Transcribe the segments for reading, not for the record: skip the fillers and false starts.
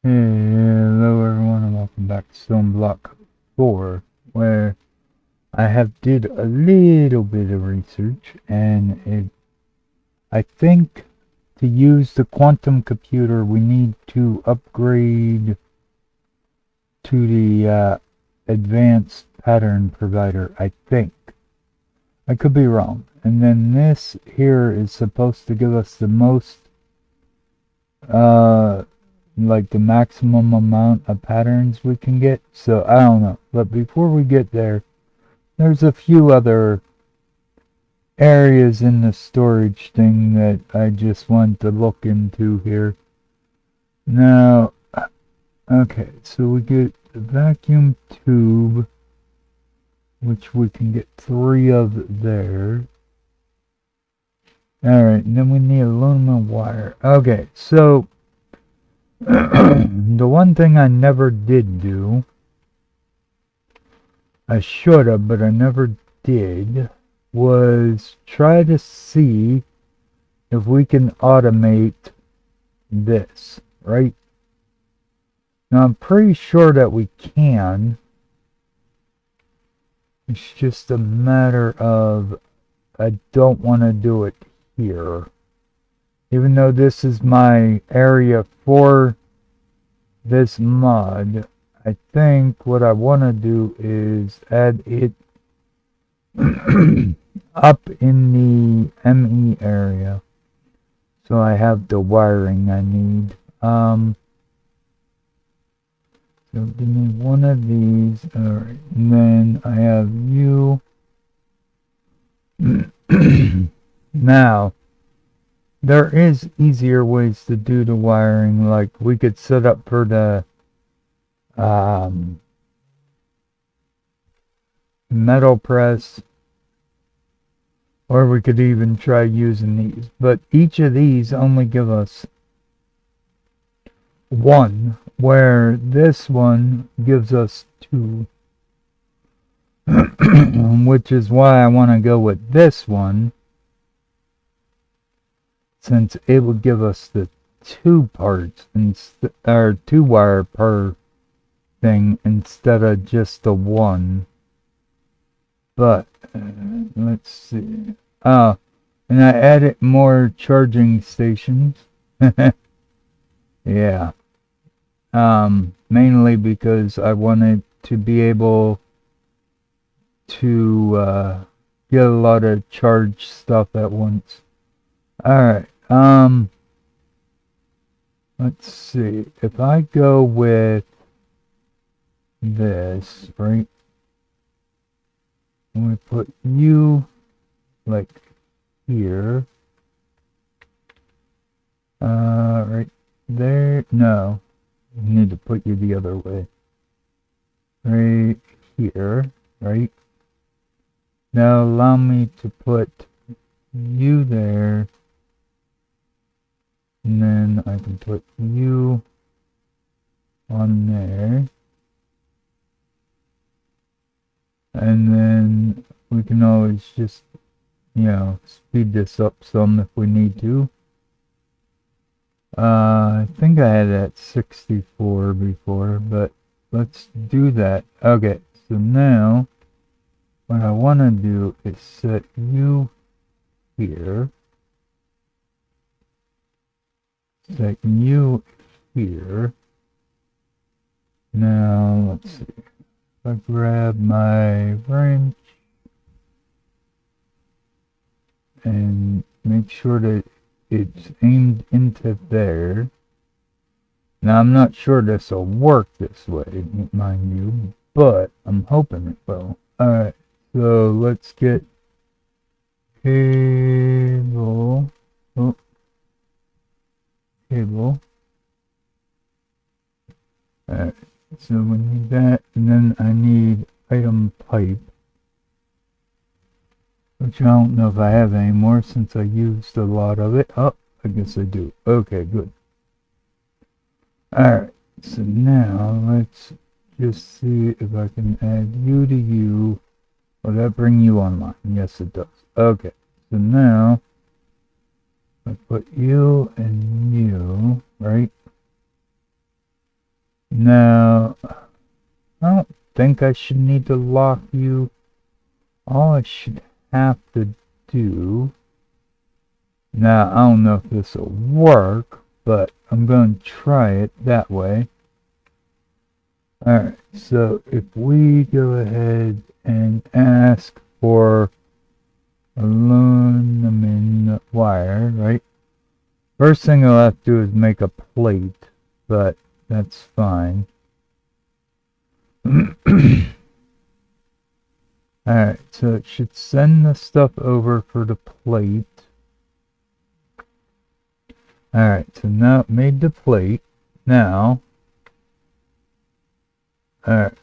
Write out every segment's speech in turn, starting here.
Hello everyone and welcome back to Stoneblock 4, where I have did a little bit of research and I think to use the quantum computer we need to upgrade to the advanced pattern provider, I think. I could be wrong. And then this here is supposed to give us the most uh like the maximum amount of patterns we can get. So I don't know. But before we get there, there's a few other areas in the storage thing that I just want to look into here. Now, okay, so we get the vacuum tube, which we can get 3 of there. Alright, and then we need aluminum wire. Okay, so the one thing I never did do, I should have, but I never did, was try to see if we can automate this, right? Now I'm pretty sure that we can. It's just a matter of I don't want to do it here. Even though this is my area for this mod, I think what I want to do is add it up in the ME area. So I have the wiring I need. So give me one of these. Alright, and then I have you. Now, there is easier ways to do the wiring, like we could set up for the metal press, or we could even try using these, but each of these only give us 1, where this one gives us 2. Which is why I want to go with this one, since it would give us the 2 parts or 2 wire per thing instead of just the 1. But let's see. Oh, and I added more charging stations. Yeah. Mainly because I wanted to be able to get a lot of charged stuff at once. Alright, let's see. If I go with this, right? And we put you like here. Right there. No. We need to put you the other way. Right here, right? Now allow me to put you there. And then I can put you on there. And then we can always just, speed this up some if we need to. I think I had it at 64 before, but let's do that. Okay, so now what I want to do is set you here. Set you here. Now, let's see. If I grab my wrench and make sure that it's aimed into there. Now, I'm not sure this will work this way, mind you, but I'm hoping it will. Alright, so let's get cable. Oh, cable. Alright, so we need that, and then I need item pipe, which I don't know if I have anymore since I used a lot of it. Oh, I guess I do. Okay, good. Alright, so now let's just see if I can add you to you. Will that bring you online? Yes, it does. Okay, so now I put you and you, right? Now, I don't think I should need to lock you. All I should have to do... Now, I don't know if this will work, but I'm going to try it that way. Alright, so if we go ahead and ask for aluminum wire, right? First thing I'll have to do is make a plate, but that's fine. Alright, so it should send the stuff over for the plate. Alright, so now it made the plate. Now, alright,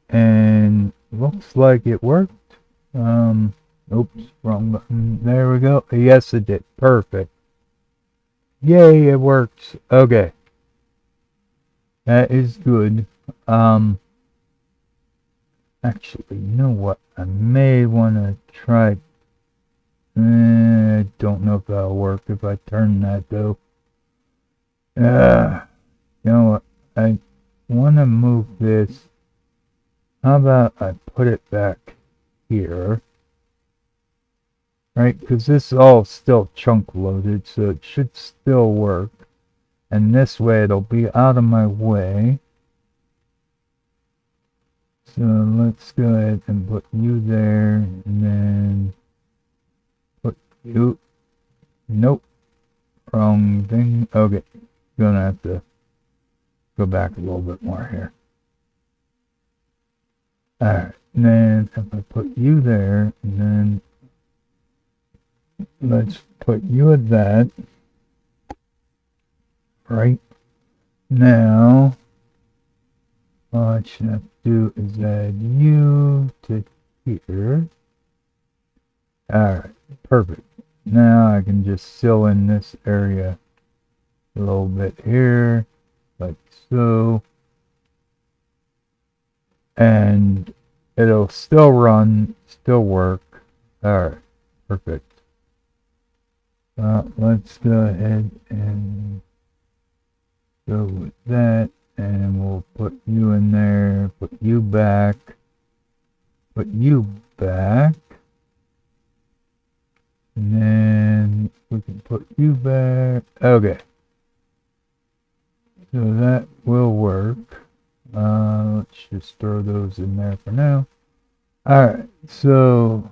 and looks like it worked. Oops, wrong button. There we go. Yes, it did. Perfect. Yay, it works. Okay. That is good. Actually, you know what? I may want to try. I don't know if that'll work if I turn that though. You know what? I want to move this. How about I put it back here? Right? Because this is all still chunk loaded, so it should still work. And this way it'll be out of my way. So let's go ahead and put you there, and then put you. Nope. Wrong thing. Okay. Gonna have to go back a little bit more here. Alright. And then if I put you there, and then let's put you at that. Right. Now, all I should have to do is add you to here. Alright, perfect. Now I can just fill in this area a little bit here, like so. And it'll still run, still work. Alright, perfect. Let's go ahead and go with that. And we'll put you in there, put you back, put you back, and then we can put you back. Okay. So that will work. Let's just throw those in there for now. Alright, so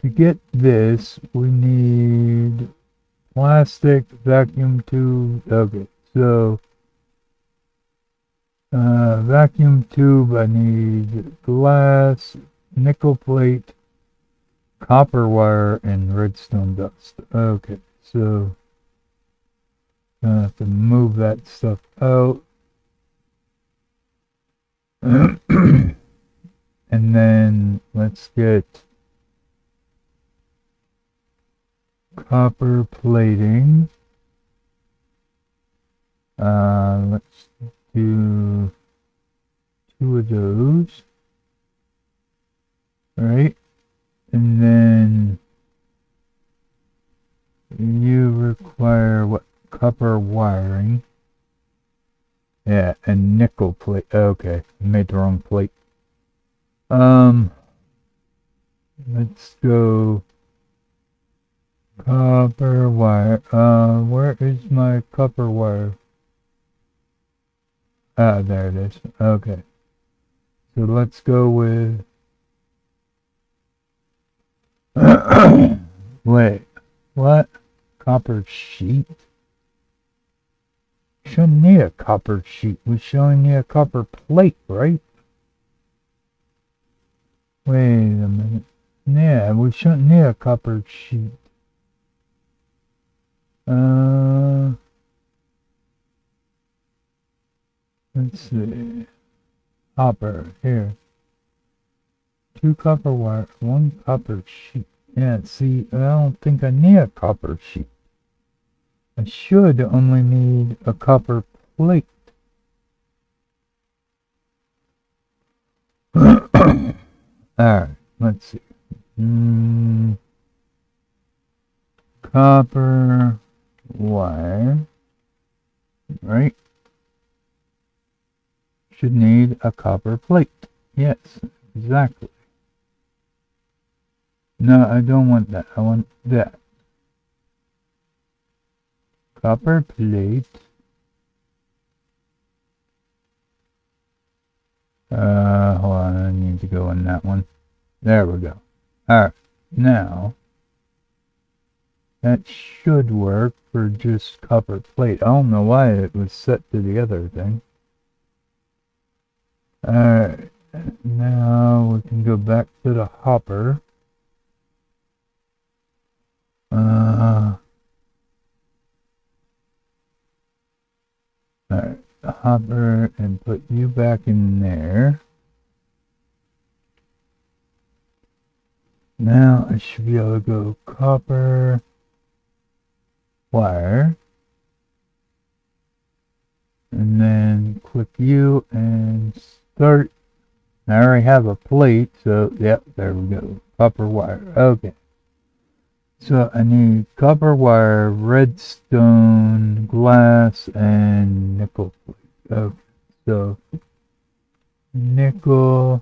to get this, we need plastic, vacuum tube. Okay. So, vacuum tube, I need glass, nickel plate, copper wire, and redstone dust. Okay, so, gonna have to move that stuff out. And then, let's get copper plating. Let's do 2 of those. Right? And then you require what? Copper wiring. Yeah, and nickel plate. Okay, I made the wrong plate. Let's go copper wire. Where is my copper wire? Ah, there it is. Okay. So let's go with... Wait. What? Copper sheet? Shouldn't need a copper sheet. We should only need a copper plate, right? Wait a minute. Yeah, we shouldn't need a copper sheet. Let's see. Copper, here. 2 copper wire, 1 copper sheet. Yeah, see, I don't think I need a copper sheet. I should only need a copper plate. Alright, let's see. Copper wire. Right? should need a copper plate. Yes, exactly. No, I don't want that. I want that. Copper plate. Hold on, I need to go on that one. There we go. Alright, now, that should work for just copper plate. I don't know why it was set to the other thing. Alright, now we can go back to the hopper. Alright, the hopper, and put you back in there. Now I should be able to go copper wire, and then click you and start. I already have a plate, so yep, there we go. Copper wire. Okay. So I need copper wire, redstone, glass, and nickel plate. Okay. So nickel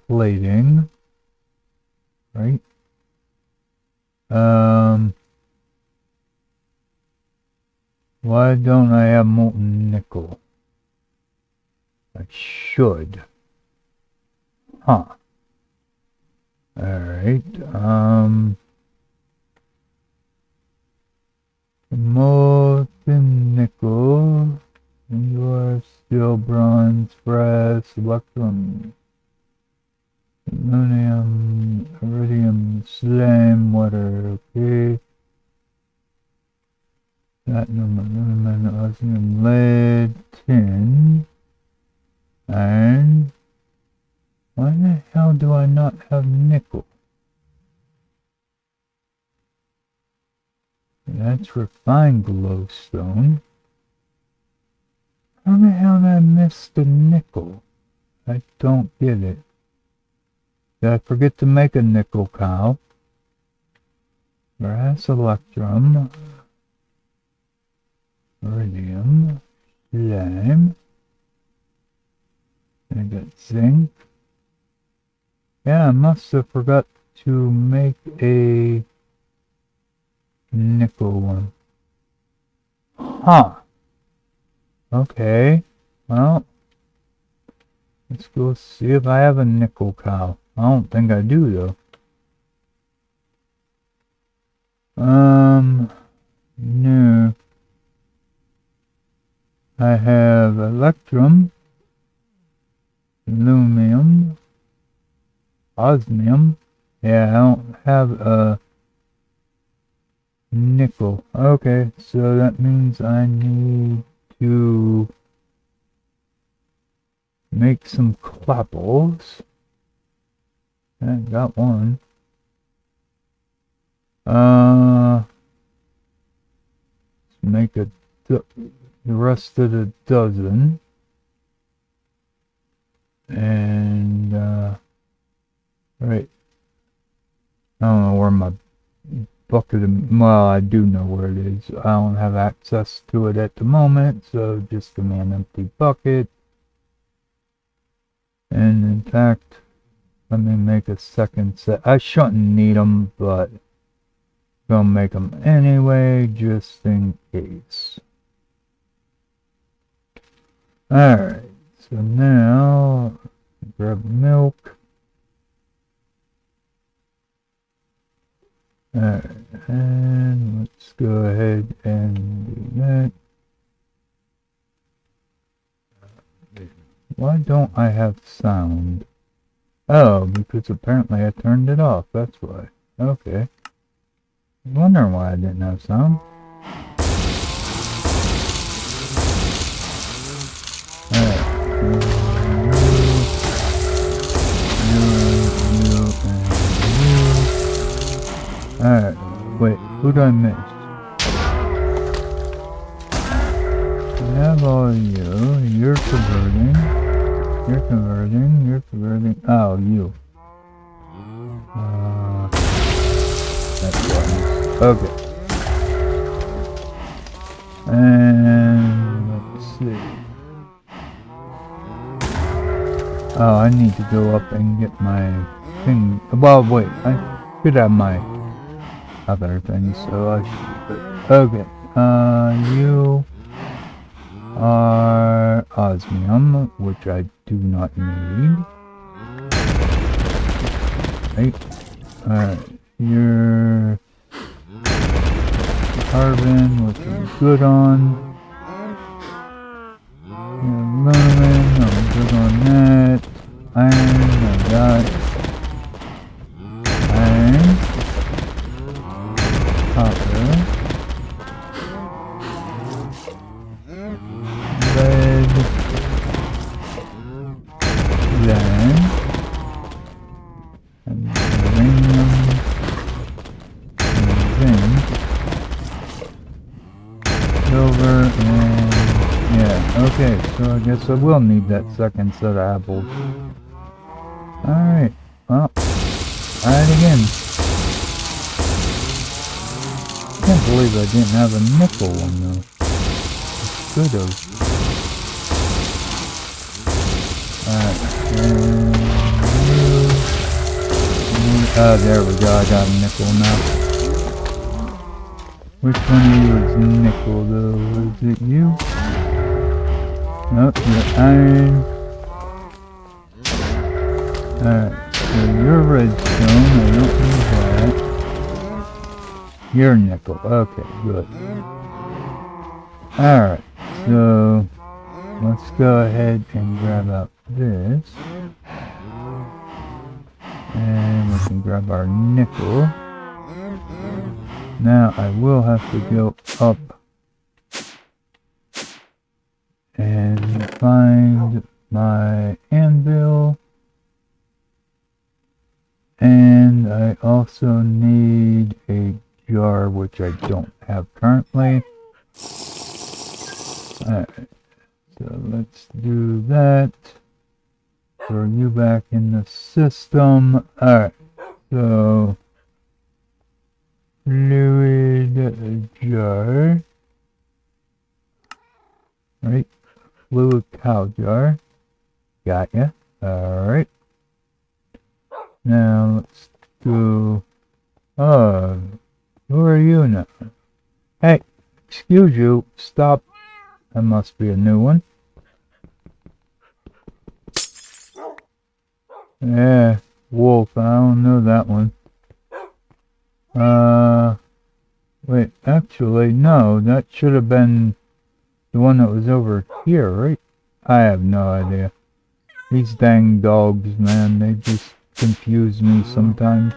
plating, right? Why don't I have molten nickel? I should. Huh. Alright, molten nickel, indoor steel, bronze, brass, electrum, aluminum, iridium, slime, water, okay. Platinum, aluminum, osmium, lead, tin, iron. Why the hell do I not have nickel? That's refined glowstone. How the hell did I miss the nickel? I don't get it. Did I forget to make a nickel cow? Brass, electrum, iridium, slime. I got zinc. Yeah, I must have forgot to make a nickel one. Huh. Okay. Well, let's go see if I have a nickel cow. I don't think I do, though. No. I have electrum, aluminum, osmium. Yeah, I don't have a nickel. Okay, so that means I need to make some clapples. I got one. Let's make the rest of the dozen. And, right. I don't know where my bucket of, well, I do know where it is. I don't have access to it at the moment, so just give me an empty bucket. And in fact, let me make a second set. I shouldn't need them, but gonna make them anyway, just in case. Alright, so now, grab milk. Alright, and let's go ahead and do that. Why don't I have sound? Oh, because apparently I turned it off, that's why. Okay. I was wondering why I didn't have sound. Alright, wait, who do I miss? I have all you, you're converting, oh, you. That's why. Okay. And let's see. Oh, I need to go up and get my thing. Well, wait, I should have my other things, so I should. Okay, you are osmium, which I do not need. Right. Alright, you're carbon, which I'm good on. Aluminum, I'm good on that. Iron, I got iron. Copper. Lead. Then. And uranium. And zinc. Silver and... yeah, okay, so I guess I will need that second set of apples. Alright, well, try it again. I can't believe I didn't have a nickel one though. Could have. Alright, and oh, there we go, I got a nickel now. Which one of you is nickel though? Is it you? Nope, you're iron. Alright, so you're redstone, I don't need that. You're nickel, okay, good. Alright, so let's go ahead and grab out this. And we can grab our nickel. Now I will have to go up and find my anvil. And I also need a jar, which I don't have currently. Alright, so let's do that. Throw you back in the system. Alright, so fluid jar. Right, fluid cow jar. Got ya. Alright. Now let's go. Oh, who are you now? Hey, excuse you. Stop. That must be a new one. Yeah, wolf. I don't know that one. Wait. Actually, no. That should have been the one that was over here, right? I have no idea. These dang dogs, man. They just confuse me sometimes.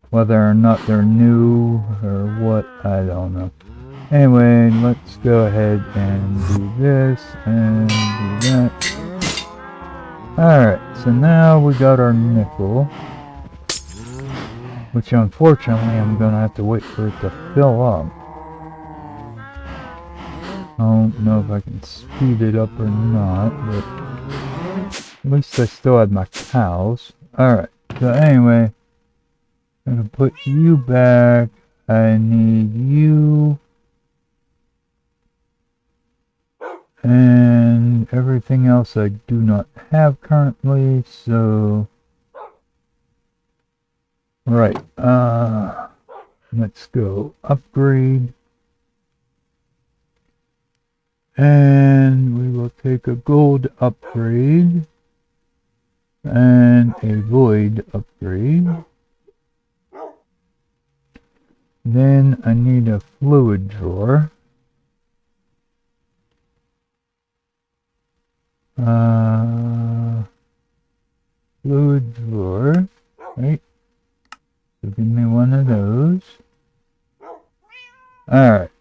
Whether or not they're new or what, I don't know. Anyway, let's go ahead and do this and do that. Alright, so now we got our nickel. Which unfortunately I'm gonna have to wait for it to fill up. I don't know if I can speed it up or not, but at least I still had my cows. Alright, so anyway, I'm gonna put you back. I need you. And everything else I do not have currently, so... right, let's go upgrade. And we will take a gold upgrade. And a void upgrade. Then I need a fluid drawer. Fluid drawer, right? So give me one of those. Alright.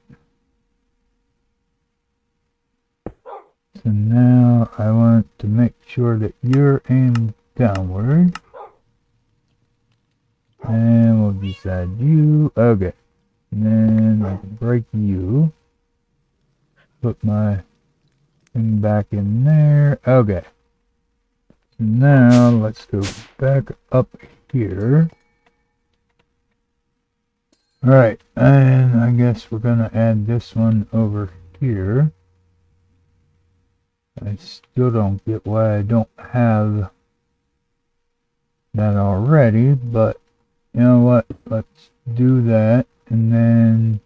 So now I want to make sure that you're aimed downward. And we'll just add you. Okay. And then I can break you. Put my thing back in there. Okay. So now let's go back up here. Alright, and I guess we're gonna add this one over here. I still don't get why I don't have that already, but you know what? Let's do that, and then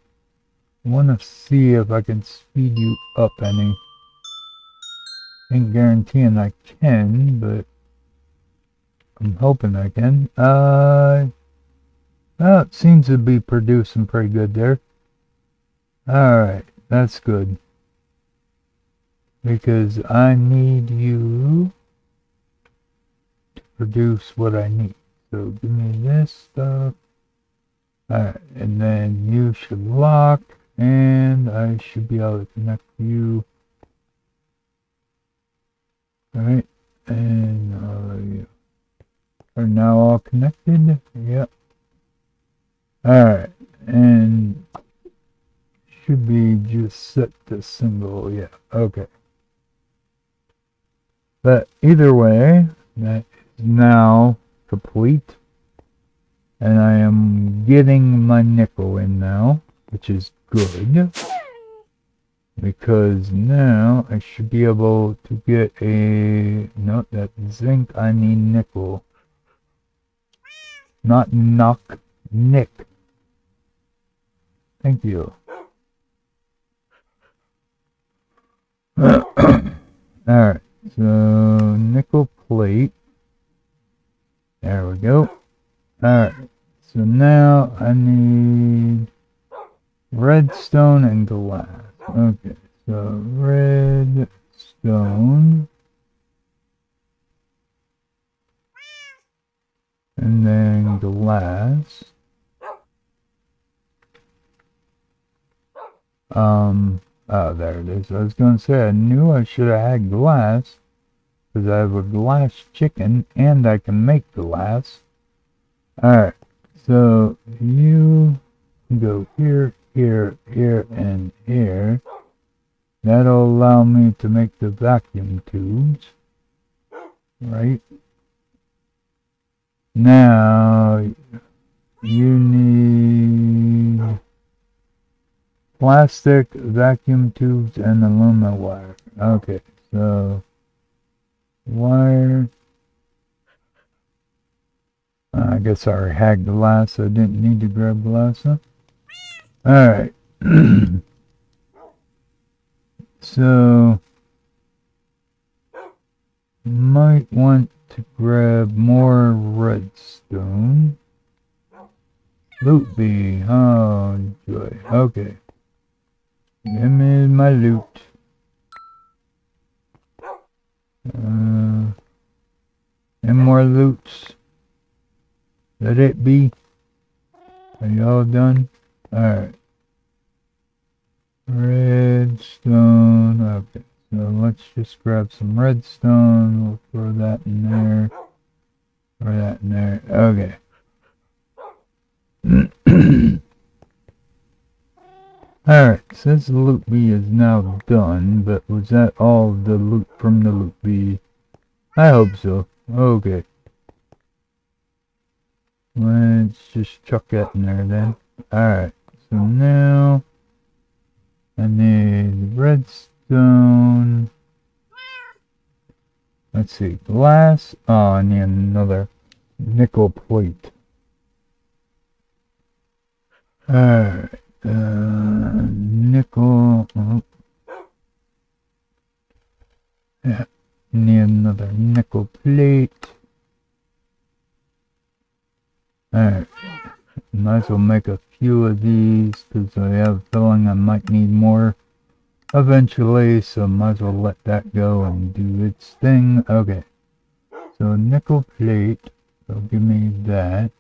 I want to see if I can speed you up any. Ain't guaranteeing I can, but I'm hoping I can. Well, it seems to be producing pretty good there. Alright, that's good. Because I need you to produce what I need. So give me this stuff. Alright, and then you should lock, and I should be able to connect you. Alright, and you are now all connected. Yep. Alright, and should be just set to single. Yeah, okay. But either way, that is now complete. And I am getting my nickel in now, which is good. Because now I should be able to get a... No, that's zinc. I need nickel. Not knock. Nick. Thank you. Alright, so nickel plate. There we go. Alright, so now I need redstone and glass. Okay, so redstone. And then glass. Oh, there it is. I was going to say, I knew I should have had glass. Because I have a glass chicken, and I can make glass. Alright, so you go here, here, here, and here. That'll allow me to make the vacuum tubes. Right? Now, you need plastic, vacuum tubes, and aluminum wire. Okay, so wire. I guess I already had glass, so I didn't need to grab glass, huh? Alright. So, might want to grab more redstone. Loot bee. Oh, joy. Okay. Give me my loot. And more loots. Let it be. Are you all done? Alright. Redstone. Okay. So let's just grab some redstone. We'll throw that in there. Throw that in there. Okay. Alright, since the loot bee is now done, but was that all the loot from the loot bee? I hope so. Okay. Let's just chuck that in there then. Alright, so now I need redstone. Let's see, glass. Oh, I need another nickel plate. Alright, nickel. Oh. Yeah, need another nickel plate. Alright, might as well make a few of these because I have a feeling I might need more eventually, so might as well let that go and do its thing. Okay, so nickel plate, so give me that.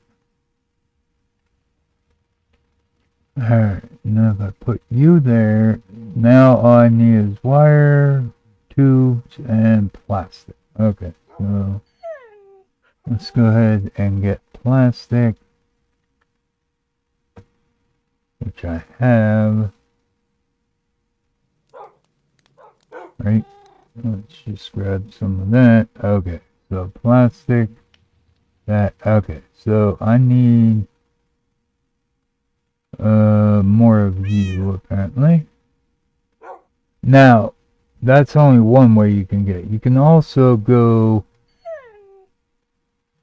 Alright, now if I put you there, now all I need is wire, tubes, and plastic. Okay, so let's go ahead and get plastic, which I have. Right, let's just grab some of that. Okay, so plastic, that. Okay, so I need more of you, apparently. Now, that's only one way you can get it. You can also go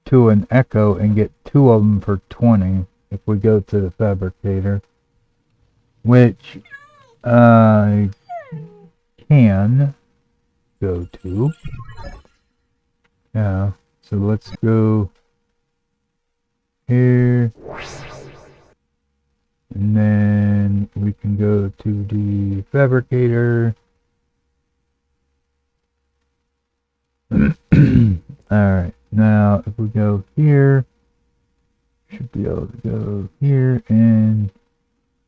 to an Echo and get 2 of them for 20 if we go to the fabricator, which I can go to. Yeah, so let's go here, and then we can go to the fabricator. Alright, now if we go here, should be able to go here, and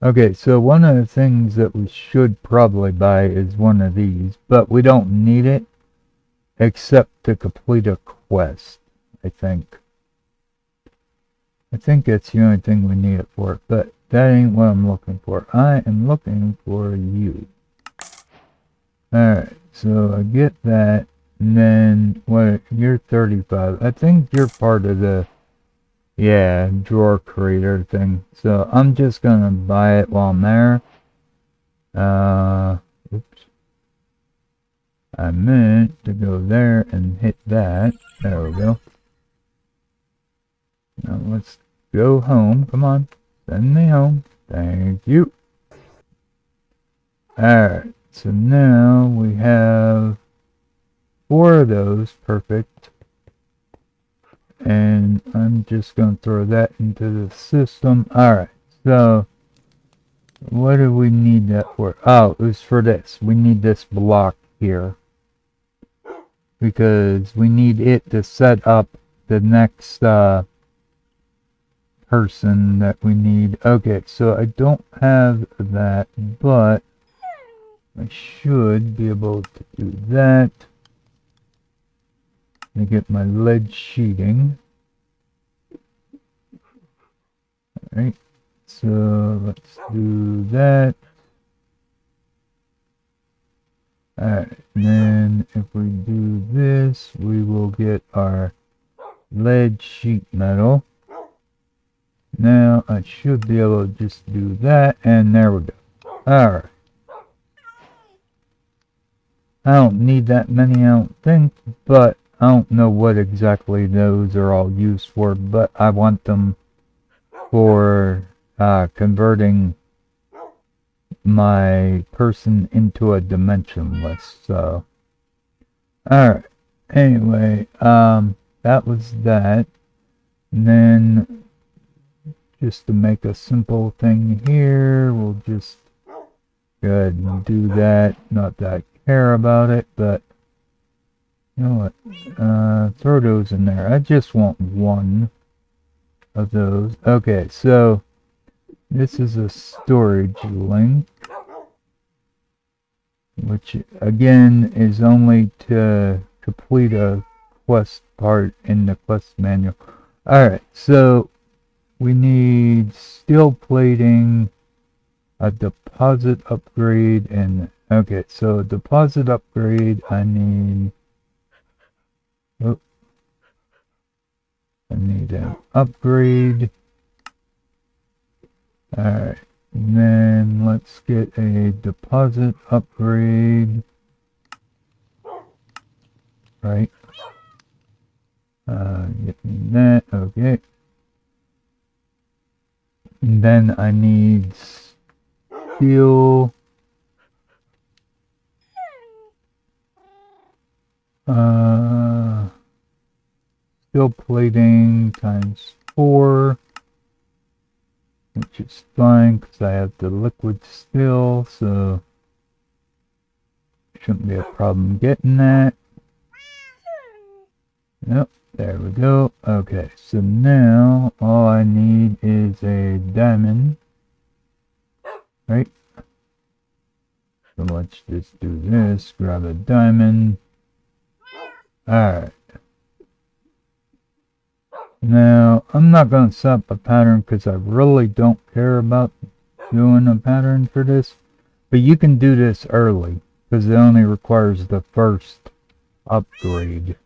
okay, so one of the things that we should probably buy is one of these, but we don't need it except to complete a quest, I think. I think that's the only thing we need it for, but that ain't what I'm looking for. I am looking for you. Alright, so I get that, and then, what, you're 35. I think you're part of the, yeah, drawer creator thing. So I'm just gonna buy it while I'm there. Oops. I meant to go there and hit that. There we go. Now let's go home. Come on. Send me home. Thank you. Alright, so now we have 4 of those. Perfect. And I'm just going to throw that into the system. Alright, so what do we need that for? Oh, it was for this. We need this block here, because we need it to set up the next person that we need. Okay, so I don't have that, but I should be able to do that. I get my lead sheeting. Alright, so let's do that. Alright, and then if we do this, we will get our lead sheet metal. Now I should be able to just do that, and there we go. Alright. I don't need that many, I don't think, but I don't know what exactly those are all used for, but I want them for converting my person into a dimensionless. So alright, anyway, that was that. And then just to make a simple thing here, we'll just go ahead and do that. Not that I care about it, but you know what, throw those in there. I just want one of those. Okay, so this is a storage link, which again is only to complete a quest part in the quest manual. Alright, so we need steel plating, a deposit upgrade, and okay, so deposit upgrade, I need, oh, I need an upgrade. Alright, and then let's get a deposit upgrade. Right. Get me that, okay. And then I need steel. Steel plating times 4. Which is fine because I have the liquid steel, so shouldn't be a problem getting that. Yep, there we go. Okay, so now all I need is a diamond. Right? So let's just do this, grab a diamond. Alright. Now, I'm not going to set up a pattern because I really don't care about doing a pattern for this. But you can do this early because it only requires the first upgrade.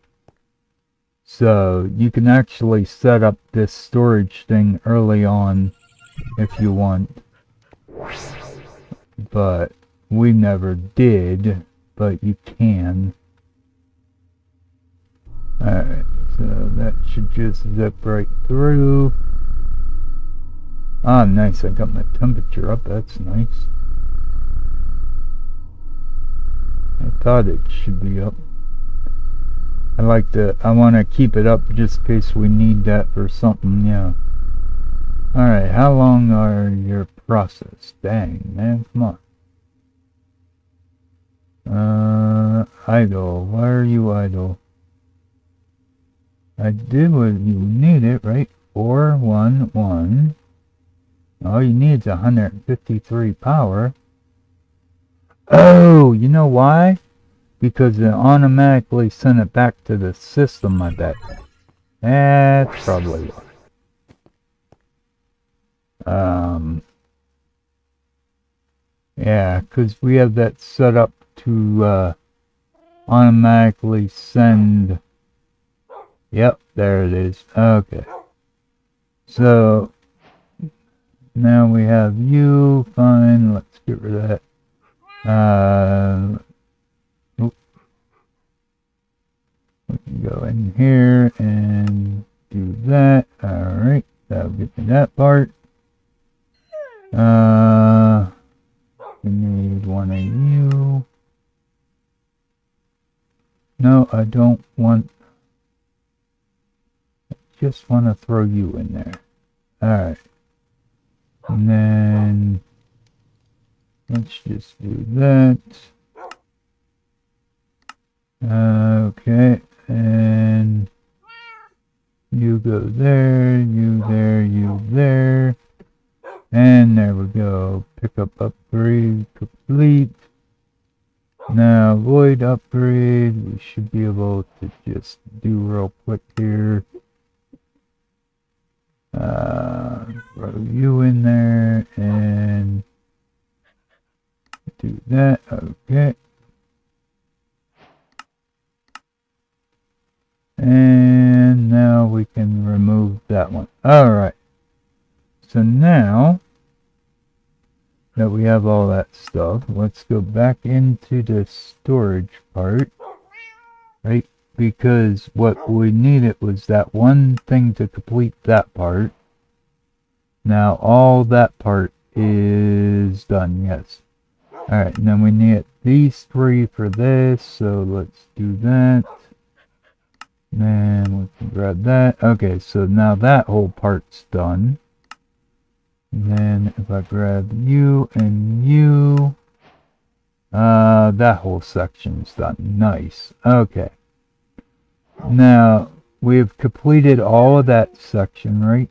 So you can actually set up this storage thing early on if you want. but we never did, but you can. Alright, so that should just zip right through. Ah, nice, I got my temperature up, that's nice. I thought it should be up. I want to keep it up just in case we need that for something, yeah. Alright, how long are your process? Dang, man, come on. Idle, why are you idle? I did what you needed, right? 411. All you need is 153 power. Oh, you know why? Because it automatically sent it back to the system, I bet. That's probably why. Yeah, because we have that set up to automatically send. Yep, there it is. Okay. So now we have you. Fine, let's get rid of that. We can go in here and do that. Alright, that'll get me that part. We need one of you. No, I don't want. I just want to throw you in there. Alright. And then let's just do that. Okay. And you go there, you there, you there. And there we go. Pick up upgrade complete. Now void upgrade, we should be able to just do real quick here. Throw you in there and do that. Okay. And now we can remove that one. Alright. So now that we have all that stuff, let's go back into the storage part. Right? Because what we needed was that one thing to complete that part. Now all that part is done, yes. Alright, and then we need these three for this, so let's do that. And we can grab that. Okay, so now that whole part's done. And then if I grab you and you, that whole section's done. Nice. Okay. Now, we've completed all of that section, right?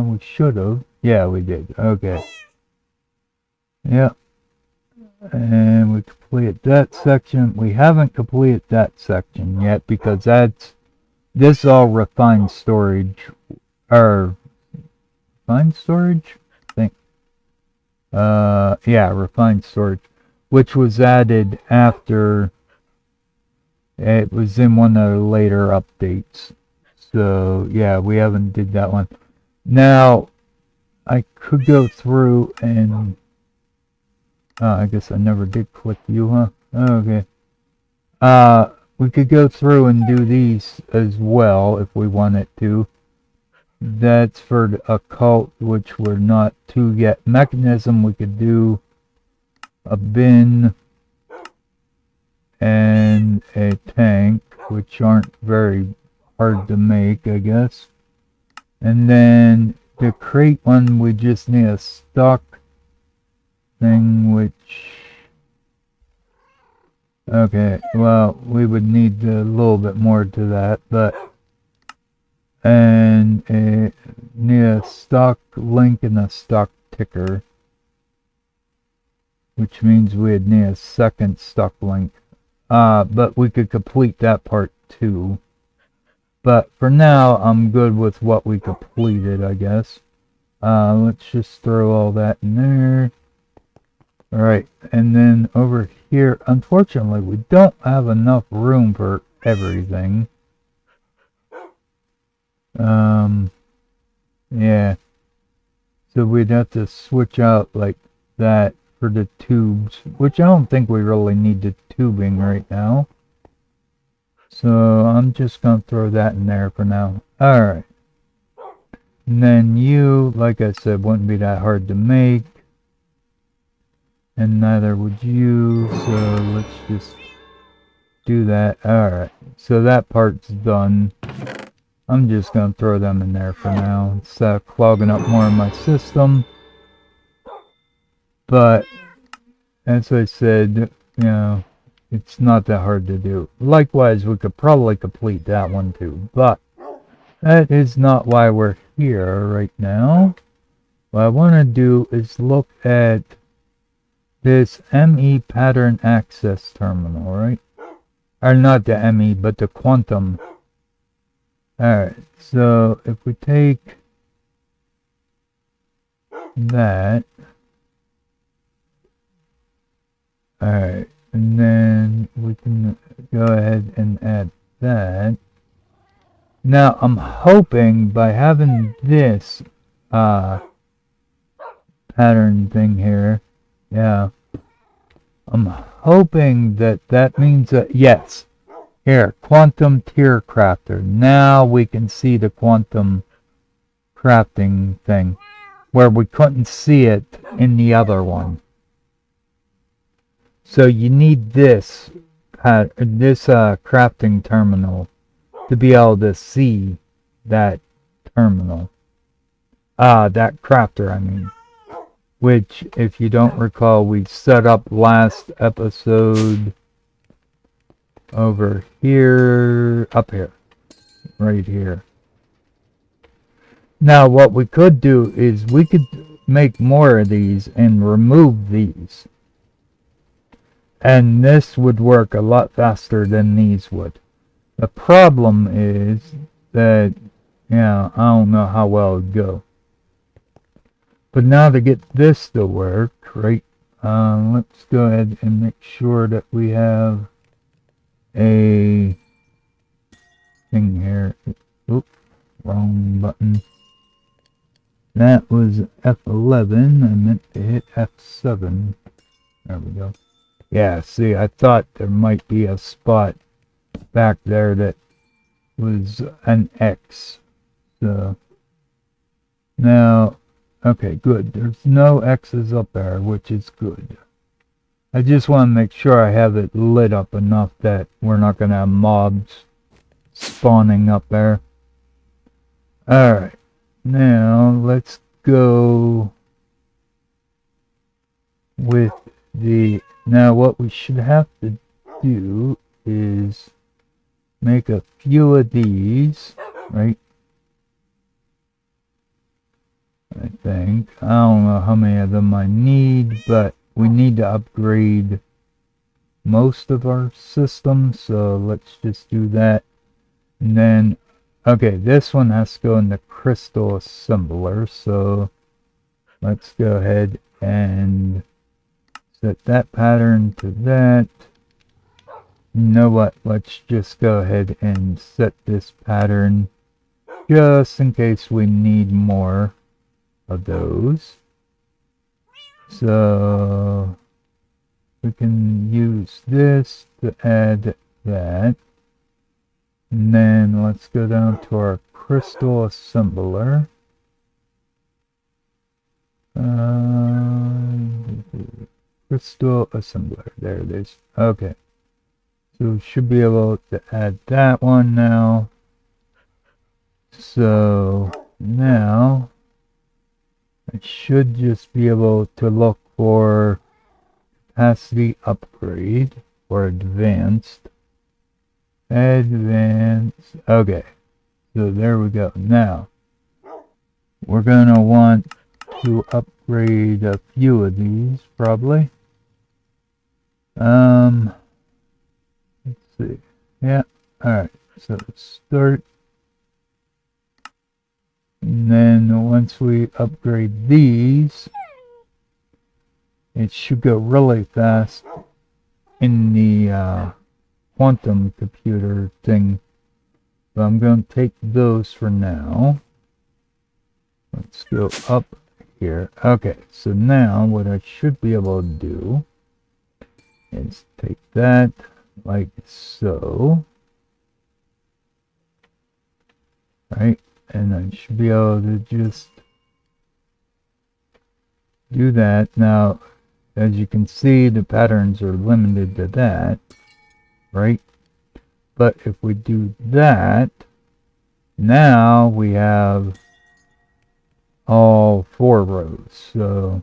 We should have. Yeah, we did. Okay. Yep. And we completed that section. We haven't completed that section yet because this is all refined storage. Or refined storage? I think. Yeah, refined storage. Which was added after. It was in one of the later updates. So, yeah, we haven't did that one. Now, I could go through and... I guess I never did click you, huh? Okay. We could go through and do these as well if we wanted to. That's for the occult, which we're not to yet. Mechanism, we could do a bin and a tank, which aren't very hard to make, I guess. And then the crate one, we just need a stock thing, which... Okay, well, we would need a little bit more to that, but... And need a stock link and a stock ticker. Which means we'd need a second stock link. But we could complete that part too. But for now, I'm good with what we completed, I guess. Let's just throw all that in there. Alright, and then over here, unfortunately, we don't have enough room for everything. Yeah. So we'd have to switch out like that for the tubes, which I don't think we really need the tubing right now. So I'm just going to throw that in there for now. Alright. And then you, like I said, wouldn't be that hard to make. And neither would you, so let's just do that. Alright, so that part's done. I'm just going to throw them in there for now instead of clogging up more of my system. But, as I said, you know, it's not that hard to do. Likewise, we could probably complete that one too, but that is not why we're here right now. What I want to do is look at this ME pattern access terminal, right? Or not the ME, but the quantum. Alright, so if we take that, alright, and then we can go ahead and add that. Now, I'm hoping by having this pattern thing here, yeah, I'm hoping that that means that, yes, here, quantum tier crafter. Now we can see the quantum crafting thing, where we couldn't see it in the other one. So you need this crafting terminal to be able to see that terminal. That crafter, I mean. Which, if you don't recall, we set up last episode over here, up here, right here. Now, what we could do is we could make more of these and remove these. And this would work a lot faster than these would. The problem is that, yeah, I don't know how well it would go. But now to get this to work, right, let's go ahead and make sure that we have a thing here. Oops, wrong button. That was F11. I meant to hit F7. There we go. Yeah, see, I thought there might be a spot back there that was an X. So, now, okay, good. There's no X's up there, which is good. I just want to make sure I have it lit up enough that we're not going to have mobs spawning up there. Alright, now let's go with the... Now what we should have to do is make a few of these, right? I think. I don't know how many of them I need, but we need to upgrade most of our systems, so let's just do that. And then, okay, this one has to go in the crystal assembler, so let's go ahead and set that pattern to that. You know what, let's just go ahead and set this pattern just in case we need more of those. So we can use this to add that. And then let's go down to our crystal assembler. Crystal assembler, there it is. Okay. So we should be able to add that one now. So now I should just be able to look for capacity upgrade or advanced. Advanced. Okay. So there we go. Now we're going to want to upgrade a few of these probably. Let's see. Yeah. Alright. So start. And then once we upgrade these, it should go really fast in the quantum computer thing. So I'm going to take those for now. Let's go up here. Okay, so now what I should be able to do is take that like so, right? And I should be able to just do that. Now, as you can see, the patterns are limited to that, right? But if we do that, now we have all 4 rows. So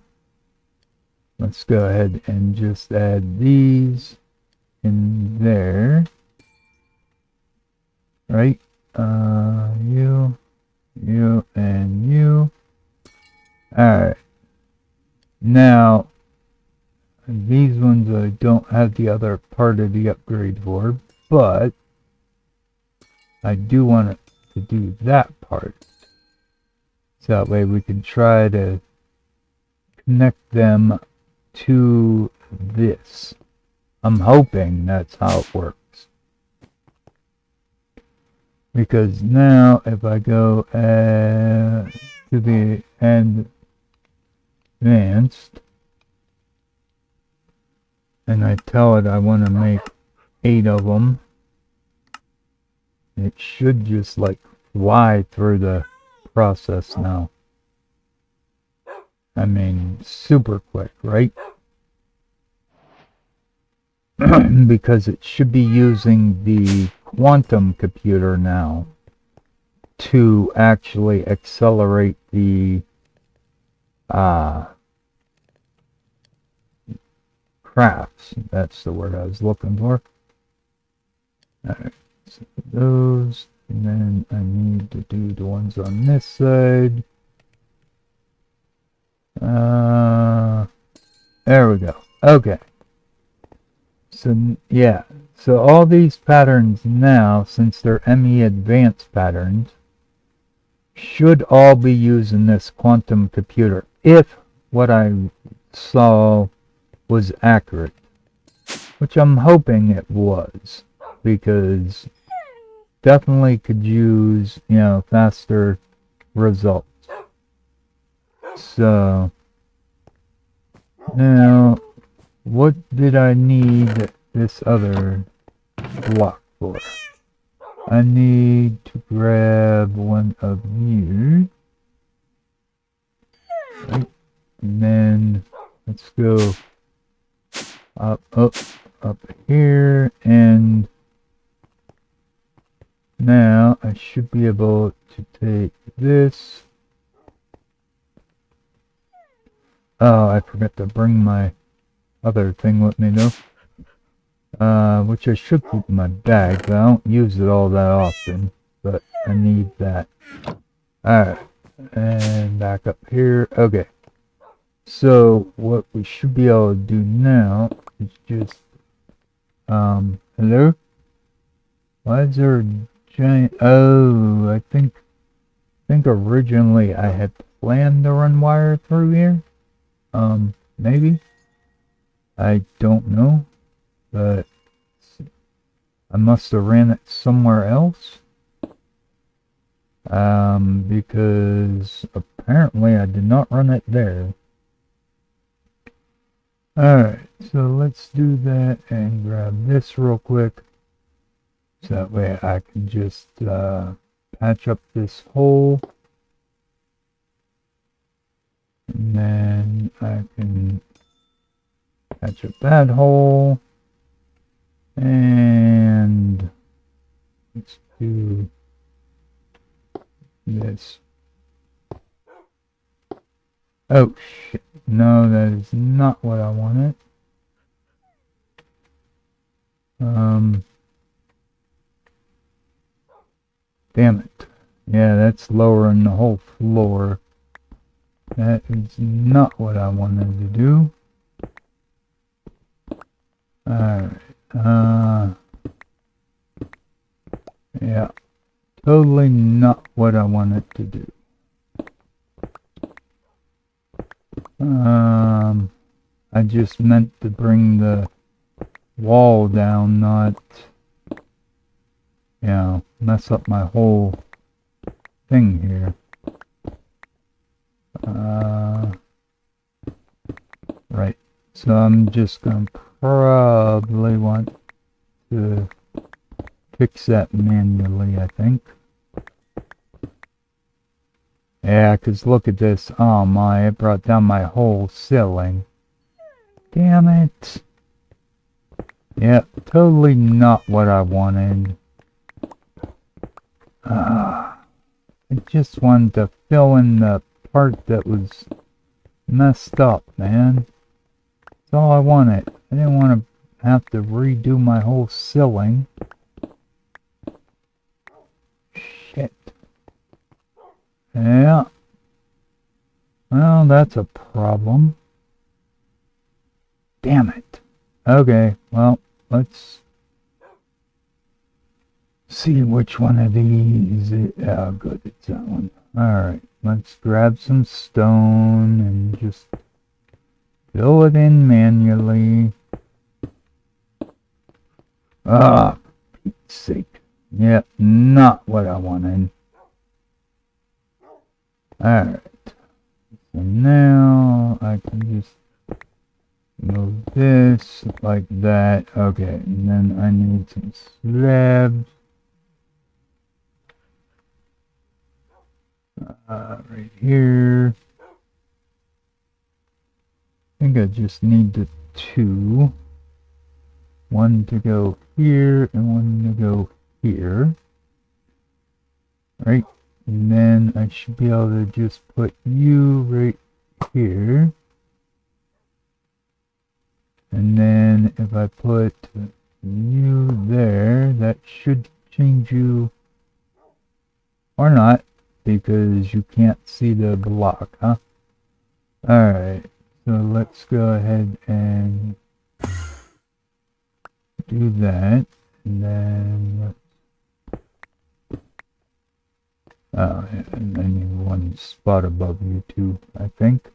let's go ahead and just add these in there, right? You, and you. Alright. Now, these ones I don't have the other part of the upgrade for, but I do want to do that part. So that way we can try to connect them to this. I'm hoping that's how it works. Because now if I go to the advanced and I tell it I want to make 8 of them, it should just like fly through the process now. I mean, super quick, right? Because it should be using the quantum computer now to actually accelerate the crafts. That's the word I was looking for. Alright, so those, and then I need to do the ones on this side. There we go. Okay. So, yeah. So all these patterns now, since they're ME advanced patterns, should all be using this quantum computer if what I saw was accurate, which I'm hoping it was, because definitely could use, you know, faster results. So now what did I need this other block for? I need to grab one of you, right? And then let's go up here, and now I should be able to take this. Oh, I forgot to bring my other thing with me though. Which I should keep in my bag, but I don't use it all that often. But I need that. Alright. And back up here. Okay. So what we should be able to do now is just hello? Why is there a giant I think originally I had planned to run wire through here. Maybe. I don't know. But I must have ran it somewhere else. Because apparently I did not run it there. Alright, so let's do that and grab this real quick. So that way I can just patch up this hole. And then I can patch up that hole. And let's do this. Oh shit, no, that is not what I wanted. Damn it. Yeah, that's lowering the whole floor. That is not what I wanted to do. Alright, yeah, totally not what I wanted to do. I just meant to bring the wall down, not, you know, mess up my whole thing here. Right. So I'm just gonna probably want to fix that manually, I think. Yeah, 'cause look at this. Oh my, it brought down my whole ceiling. Damn it. Yeah, totally not what I wanted. I just wanted to fill in the part that was messed up, man. That's all I wanted. I didn't want to have to redo my whole ceiling. Shit. Yeah. Well, that's a problem. Damn it. Okay, well, let's see which one of these. Oh, good, it's that one. Alright, let's grab some stone and just fill it in manually. Ah, for Pete's sake. Yep, not what I wanted. Alright, so now I can just move this like that. Okay, and then I need some slabs. Right here. I think I just need the two. One to go here and one to go here. Right? And then I should be able to just put you right here. And then if I put you there, that should change you. Or not, because you can't see the block, huh? Alright, so let's go ahead and do that. And then and I need one spot above you too, I think.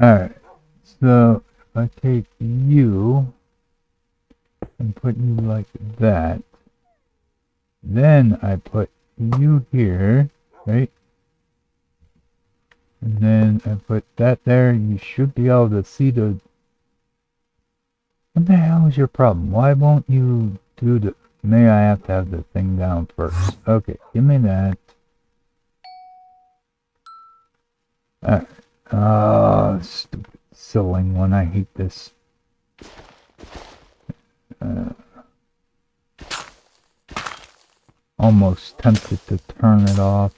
Alright, so if I take you and put you like that, then I put you here, right? And then I put that there. You should be able to see the... What the hell is your problem? Why won't you do the... May I have to have the thing down first? Okay, give me that. Alright. Stupid ceiling one. I hate this. Almost tempted to turn it off.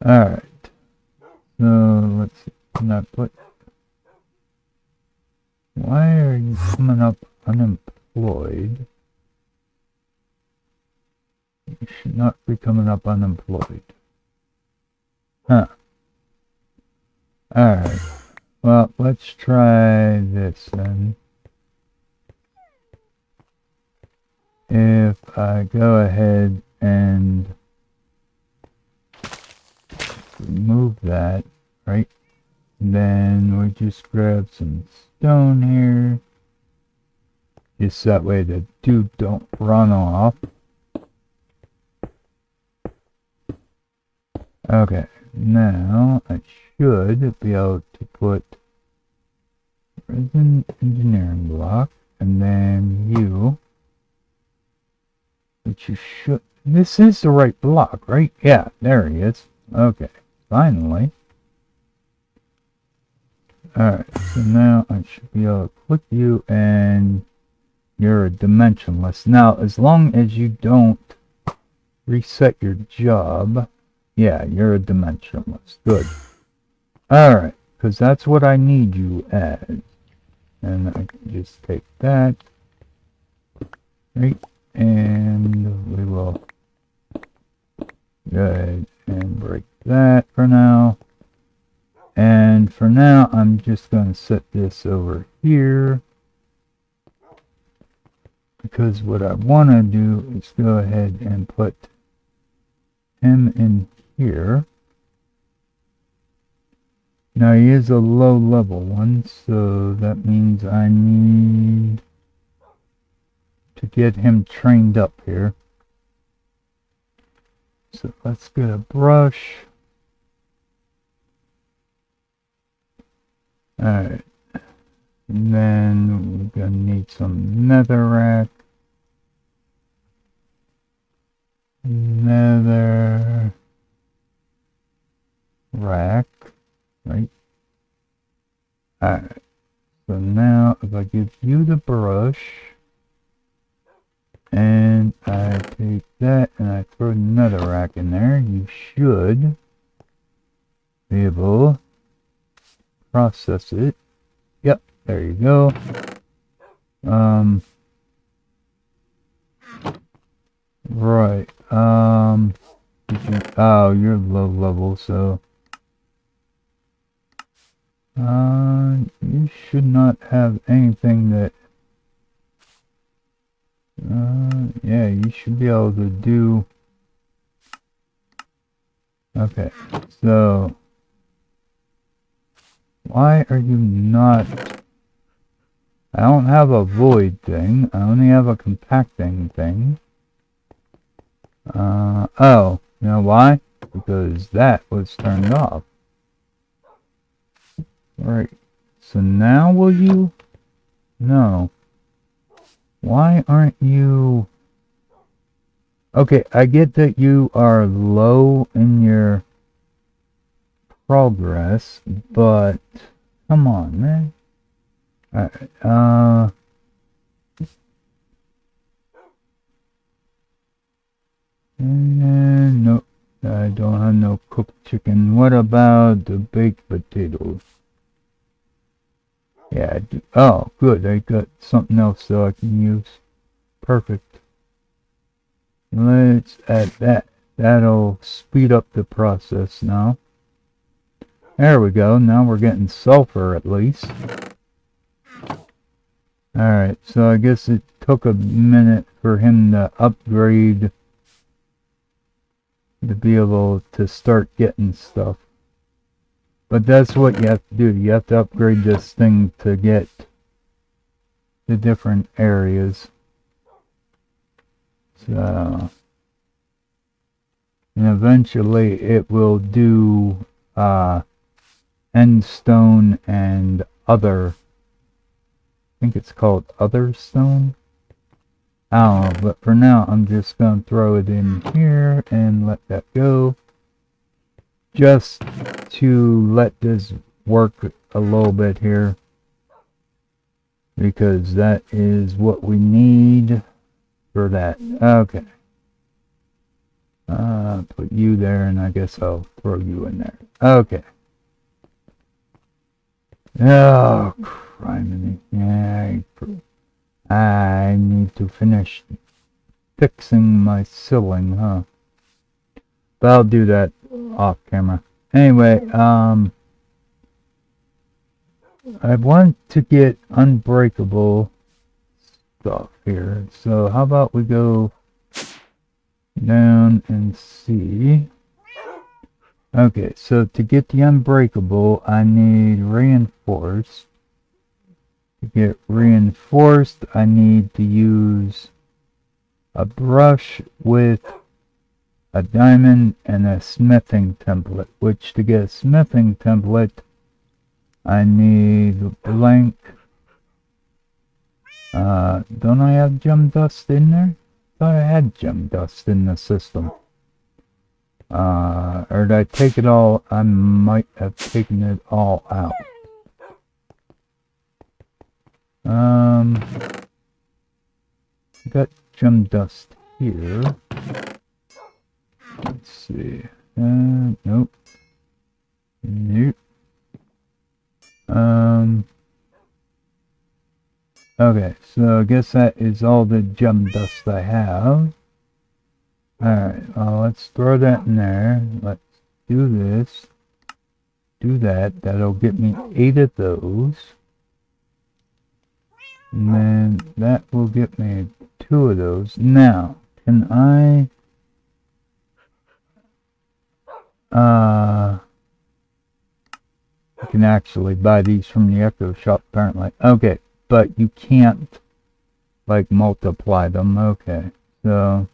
Alright. So, let's see. Can I put... Why are you coming up unemployed? You should not be coming up unemployed. Huh. Alright. Well, let's try this then. If I go ahead and remove that, right? Then we just grab some stone here. Just that way the dude don't run off. Okay, now I should be able to put resin engineering block and then you, which you should, this is the right block, right? Yeah, there he is. Okay, finally. Alright, so now I should be able to click you and you're a dimensionless. Now, as long as you don't reset your job, yeah, you're a dimensionless. Good. Alright, because that's what I need you as. And I can just take that. Right, and we will go ahead and break that for now. And for now, I'm just going to set this over here. Because what I want to do is go ahead and put him in here. Now he is a low level one, so that means I need to get him trained up here. So let's get a brush. Alright. And then we're gonna need some netherrack. Nether rack, right? Alright, so now if I give you the brush and I take that and I throw another rack in there, you should be able to process it. Yep, there you go. Right, oh, you're low level, so you should not have anything that yeah, you should be able to do. Okay, so why are you not? I don't have a void thing. I only have a compacting thing. Oh, you know why? Because that was turned off. Right. So now will you? No. Why aren't you? Okay, I get that you are low in your progress, but come on, man. Alright, and nope, I don't have no cooked chicken. What about the baked potatoes? Yeah, I do. Oh, good, I got something else so I can use. Perfect. Let's add that. That'll speed up the process now. There we go. Now we're getting sulfur at least. Alright, so I guess it took a minute for him to upgrade to be able to start getting stuff. But that's what you have to do. You have to upgrade this thing to get the different areas. So, and eventually it will do end stone and other. I think it's called other stone. I don't know, but for now I'm just going to throw it in here and let that go. Just to let this work a little bit here. Because that is what we need for that. Okay. Put you there and I guess I'll throw you in there. Okay. Oh, criminy. Yeah, I need to finish fixing my ceiling, huh? But I'll do that off camera. Anyway, I want to get unbreakable stuff here. So how about we go down and see. Okay, so to get the unbreakable, I need reinforced. To get reinforced, I need to use a brush with a diamond and a smithing template, which to get a smithing template, I need blank. Don't I have gem dust in there? I thought I had gem dust in the system. Or did I take it all? I might have taken it all out. Got gem dust here. Let's see. Nope. Nope. Okay, so I guess that is all the gem dust I have. Alright, let's throw that in there. Let's do this. Do that. That'll get me 8 of those. And then that will get me 2 of those. Now, can I can actually buy these from the Echo Shop apparently. Okay, but you can't like multiply them. Okay, so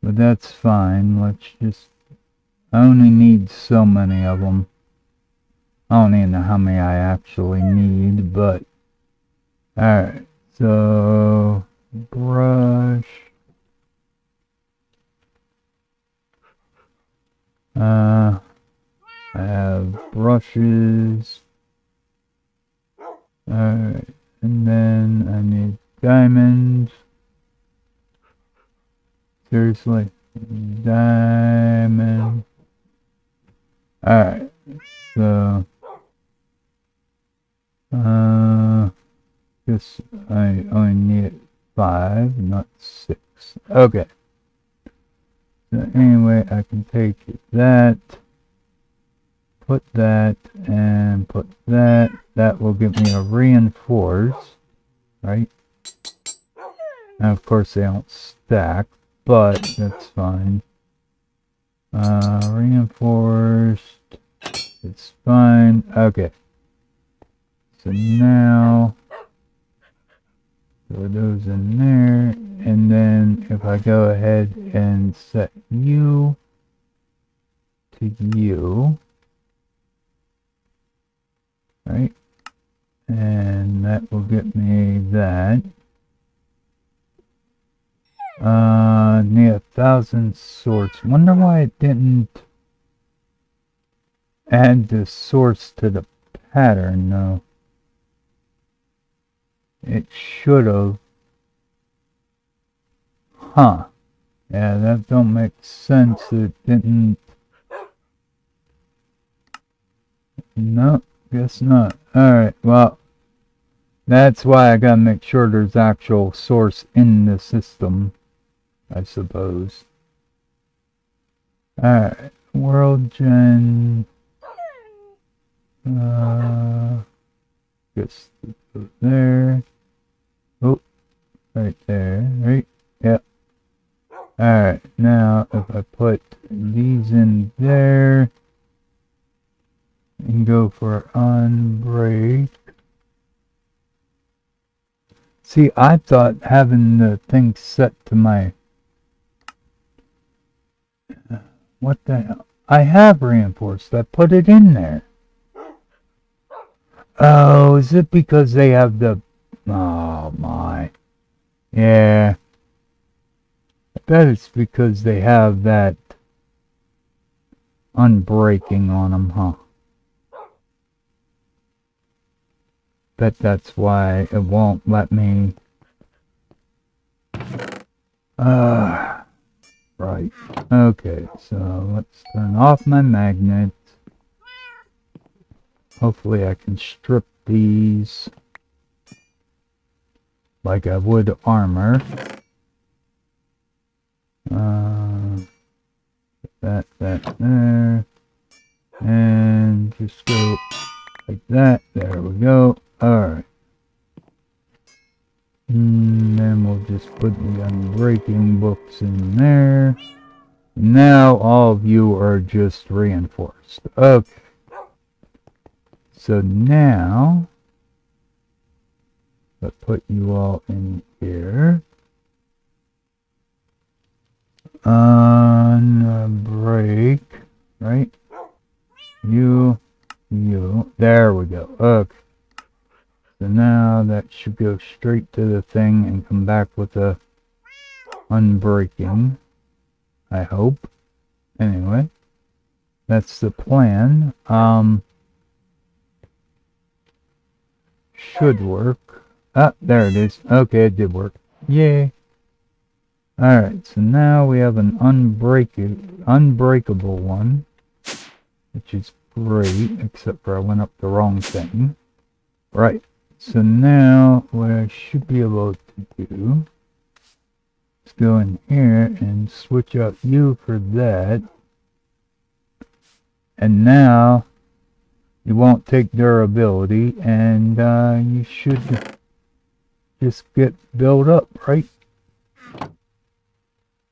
but that's fine. Let's just, I only need so many of them. I don't even know how many I actually need, but alright, so brush. I have brushes. Alright, and then I need diamonds. Seriously, diamond. Alright, so guess I only need 5, not 6. Okay. So anyway, I can take that, put that, and put that. That will give me a reinforce, right? And of course they don't stack, but that's fine. Reinforced, it's fine. Okay. So now, throw those in there, and then if I go ahead and set you to you, right? And that will get me that. Need 1,000 swords. Wonder why it didn't add the source to the pattern, though. It should have. Huh. Yeah, that don't make sense. It didn't. No, guess not. Alright, well, that's why I gotta make sure there's actual source in the system, I suppose. Alright, world gen. Just there. Oh, right there, right? Yep. Alright, now if I put these in there and go for unbreak. See, I thought having the thing set to my... What the hell? I have reinforced. I put it in there. Oh, is it because they have the... Oh, my. Yeah. I bet it's because they have that unbreaking on them, huh? Bet that's why it won't let me... Right. Okay, so let's turn off my magnet. Hopefully I can strip these like I would armor. That there. And just go like that. There we go. Alright. And then we'll just put the unbreaking books in there. Now all of you are just reinforced. Okay. So now, let's put you all in here. Unbreak, right? You. There we go. Okay. So now that should go straight to the thing and come back with a unbreaking. I hope. Anyway, that's the plan. Should work. Ah, there it is. Okay, it did work. Yay. Alright, so now we have an unbreakable one, which is great, except for I went up the wrong thing. Right, so now what I should be able to do is go in here and switch out you for that. And now you won't take durability, and you should just get built up, right?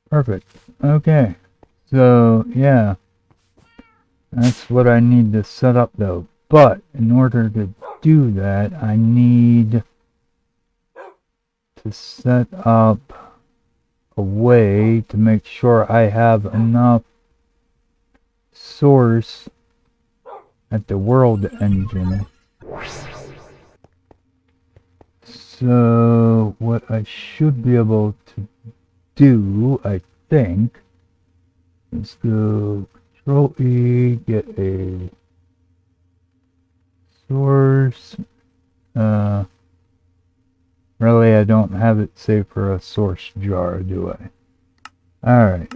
Perfect. Okay. So, yeah. That's what I need to set up, though. But, in order to do that, I need to set up a way to make sure I have enough source at the world engine. So what I should be able to do, I think, is go Control E, get a source. Really, I don't have it saved for a source jar, do I? Alright,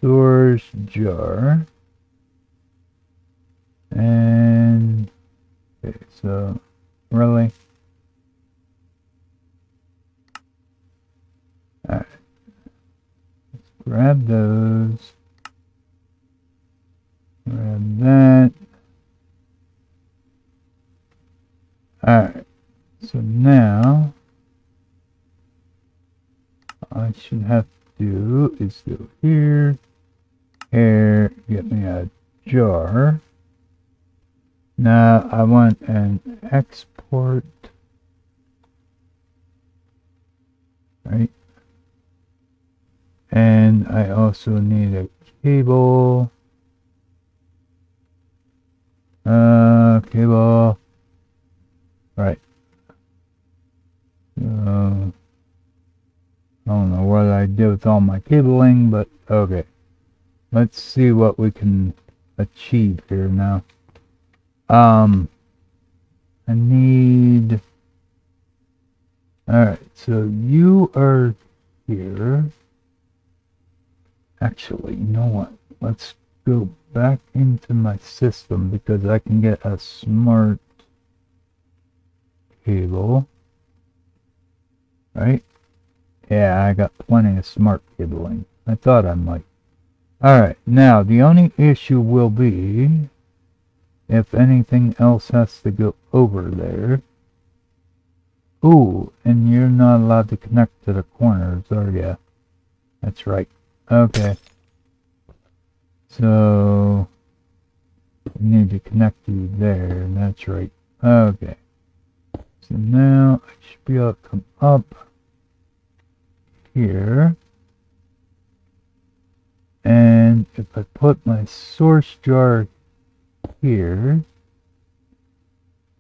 source jar. And, okay, so, really? Alright, let's grab those. Grab that. Alright, so now, all I should have to do is go here, here, get me a jar. Now I want an export, right? And I also need a cable. Cable. Right. I don't know what I did with all my cabling, but okay. Let's see what we can achieve here now. I need... Alright, so you are here. Actually, you know what? Let's go back into my system because I can get a smart cable. Right? Yeah, I got plenty of smart cabling. I thought I might. Alright, now the only issue will be if anything else has to go over there. Ooh, and you're not allowed to connect to the corners, are ya? That's right. Okay. So, we need to connect you there, that's right. Okay. So now, I should be able to come up here. And if I put my source jar here,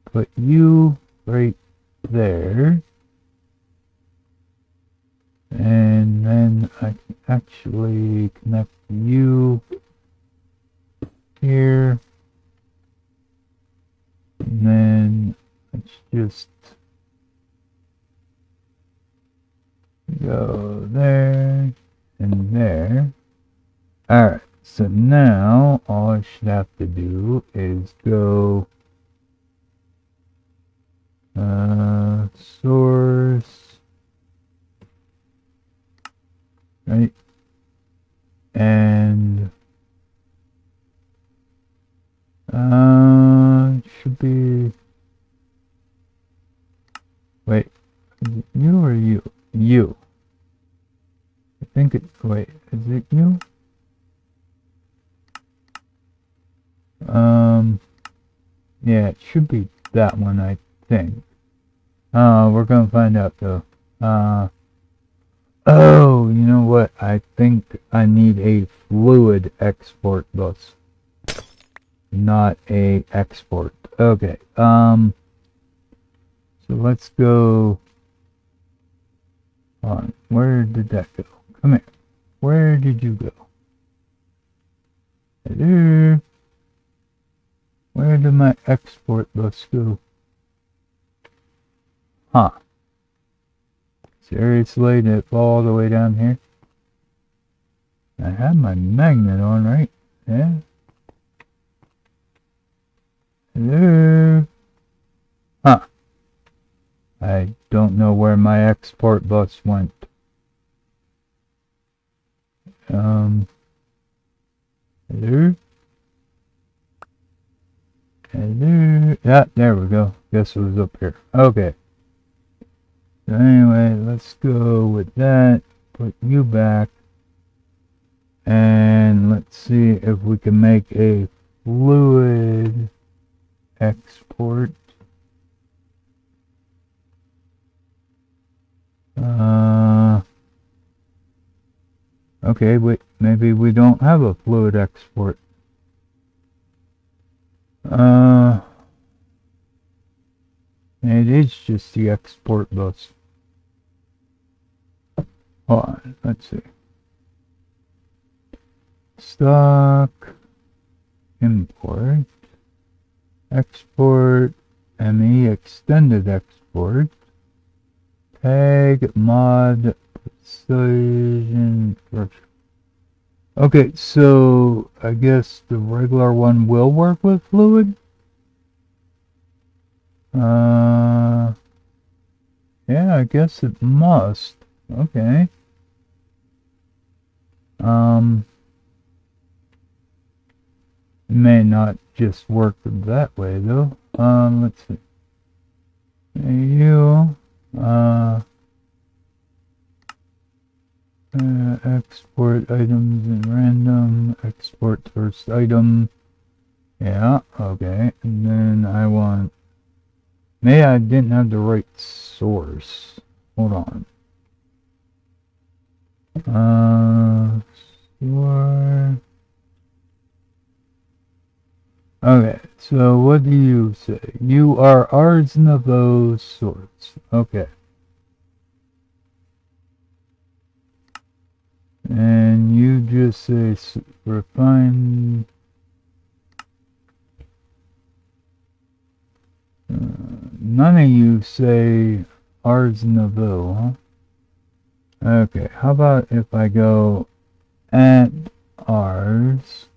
put you right there, and then I can actually connect you here, and then let's just go there and there. Alright, so now all I should have to do is go source, right, and should be, wait, is it you or you? You. I think it's, wait, is it you? Yeah, it should be that one, I think. We're gonna find out though. Oh, you know what? I think I need a fluid export bus, not a export. Okay. So let's go on. Where did that go? Come here. Where did you go? Hello? Where did my export bus go? Huh. Seriously, did it fall all the way down here? I have my magnet on, right? Yeah. Hello? Huh. I don't know where my export bus went. Hello? Hello? Yeah, there we go. Guess it was up here. Okay. So anyway, let's go with that. Put you back. And let's see if we can make a fluid export. Okay, wait, maybe we don't have a fluid export. Uh, it is just the export bus. Hold on, let's see. Stock, import, export, ME, extended export, tag, mod, precision, okay, so I guess the regular one will work with fluid? Yeah, I guess it must. Okay. May not just work that way though. Let's see. You, export items in random, export first item. Yeah, okay. And then I want, maybe I didn't have the right source. Hold on. Store. Okay, so what do you say? You are Ars Nouveau sorts. Okay. And you just say refine. None of you say Ars Nouveau, huh? Okay, how about if I go at Ars,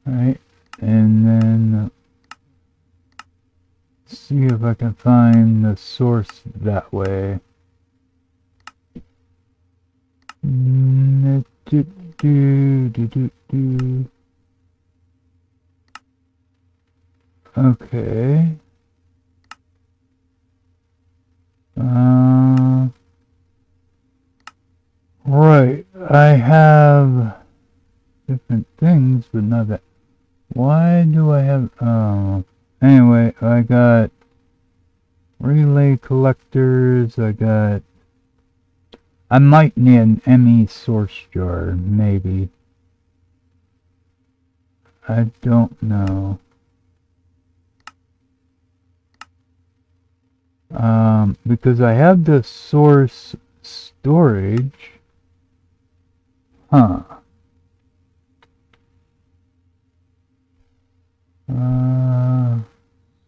right, and then see if I can find the source that way. Okay. Right, I have different things, but not that. Why do I have, anyway, I got relay collectors, I might need an ME source jar, maybe. I don't know. Because I have the source storage. Huh.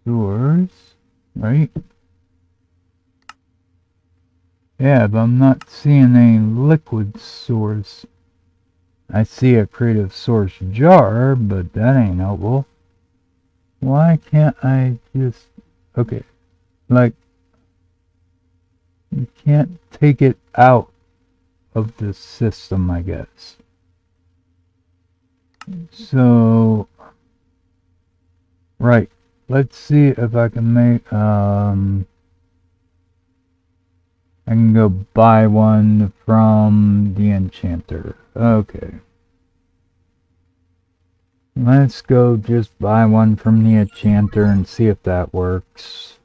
Source, right? Yeah, but I'm not seeing any liquid source. I see a creative source jar, but that ain't helpful. Why can't I just... Okay, like, you can't take it out of the system, I guess. So, right, let's see if I can make, I can go buy one from the enchanter. Okay. Let's go just buy one from the enchanter and see if that works.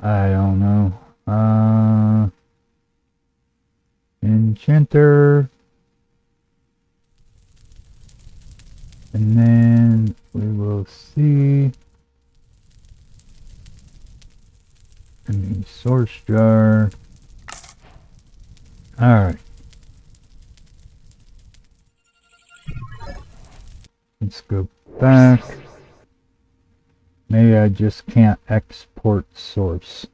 I don't know. Enchanter. And then we will see. And the source jar. Alright. Let's go back. Maybe I just can't export source.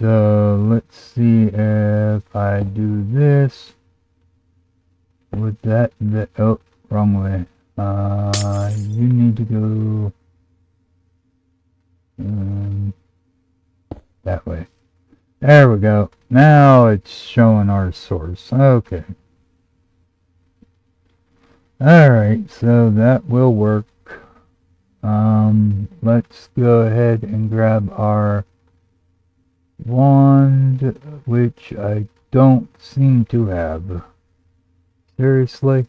So let's see if I do this. Would that, oh, wrong way. You need to go that way. There we go. Now it's showing our source. Okay. Alright, so that will work. Let's go ahead and grab our wand, which I don't seem to have. Seriously?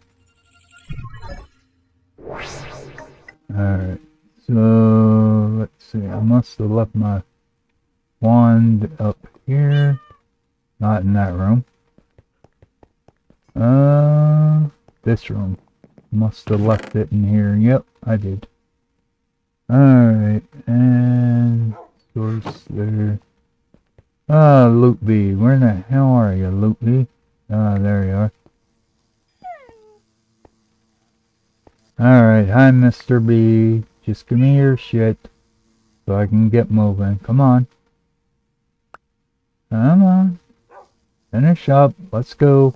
Alright, so let's see. I must have left my wand up here. Not in that room. This room. Must have left it in here. Yep, I did. Alright, and source there. Ah, Loot Bee. Where the hell are you, Loot Bee? Ah, there you are. Alright, hi Mr. B. Just give me your shit so I can get moving. Come on. Come on. Finish up. Let's go.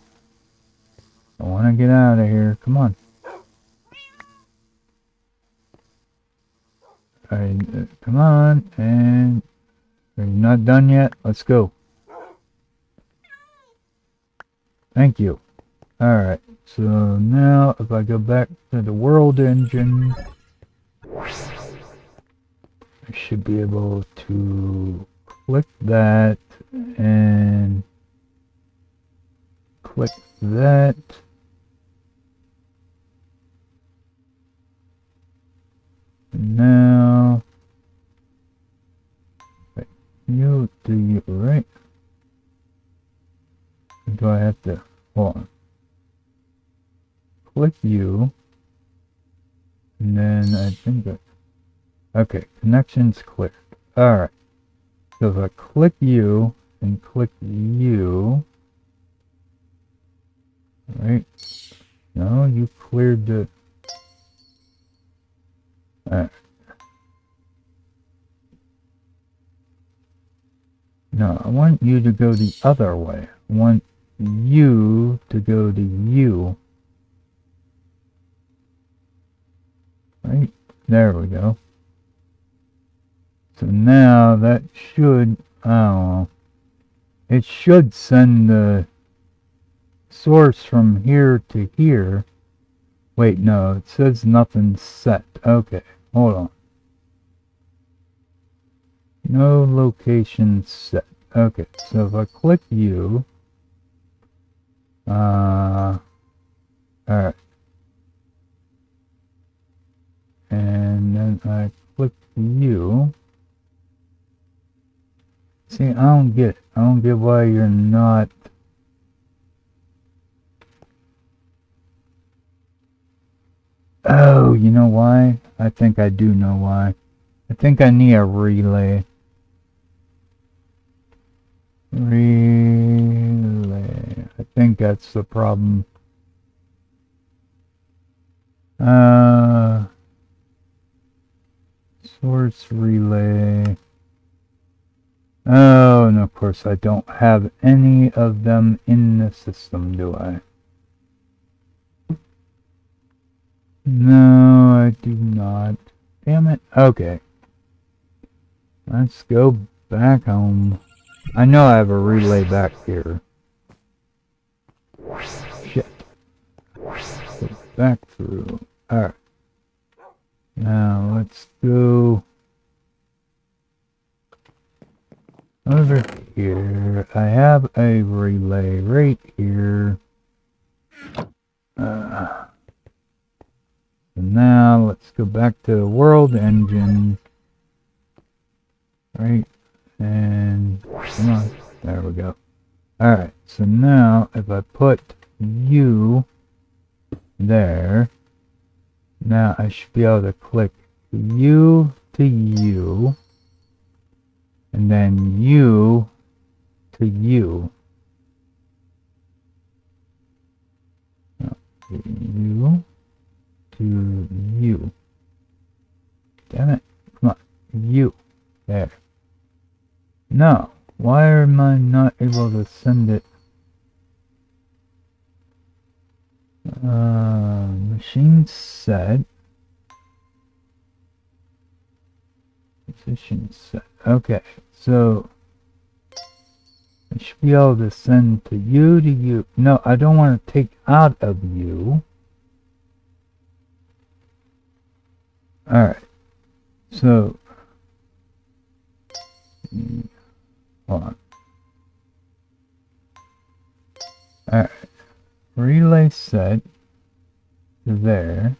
I want to get out of here. Come on. Alright, come on. And are you not done yet? Let's go. Thank you. Alright, so now if I go back to the world engine, I should be able to click that and click that. Now, you do you right? Do I have to hold on? Click you, and then I think that okay, connections cleared. All right. So if I click you and click you, right? No, you cleared the. No, I want you to go the other way. I want you to go to you. Right? There we go. So now that should, I don't know, it should send the source from here to here. Wait, no, it says nothing's set. Okay, hold on. No location set. Okay, so if I click you, alright. And then I click you. See, I don't get it. I don't get why you're not. Oh, you know why? I think I do know why. I think I need a relay. Relay. I think that's the problem. Source relay. Oh, and of course I don't have any of them in the system, do I? No, I do not. Damn it. Okay. Let's go back home. I know I have a relay back here. Shit. Go back through. Alright. Now let's go over here. I have a relay right here. So now let's go back to the world engine. Right. And come on. There we go. Alright. So now if I put you there, now I should be able to click you to you, and then you to you. No, you to you. Damn it. Come on. You. There. No. Why am I not able to send it? Machine set. Position set. Okay. So I should be able to send to you. No, I don't want to take out of you. Alright. So hold on. Alright. Relay set to there.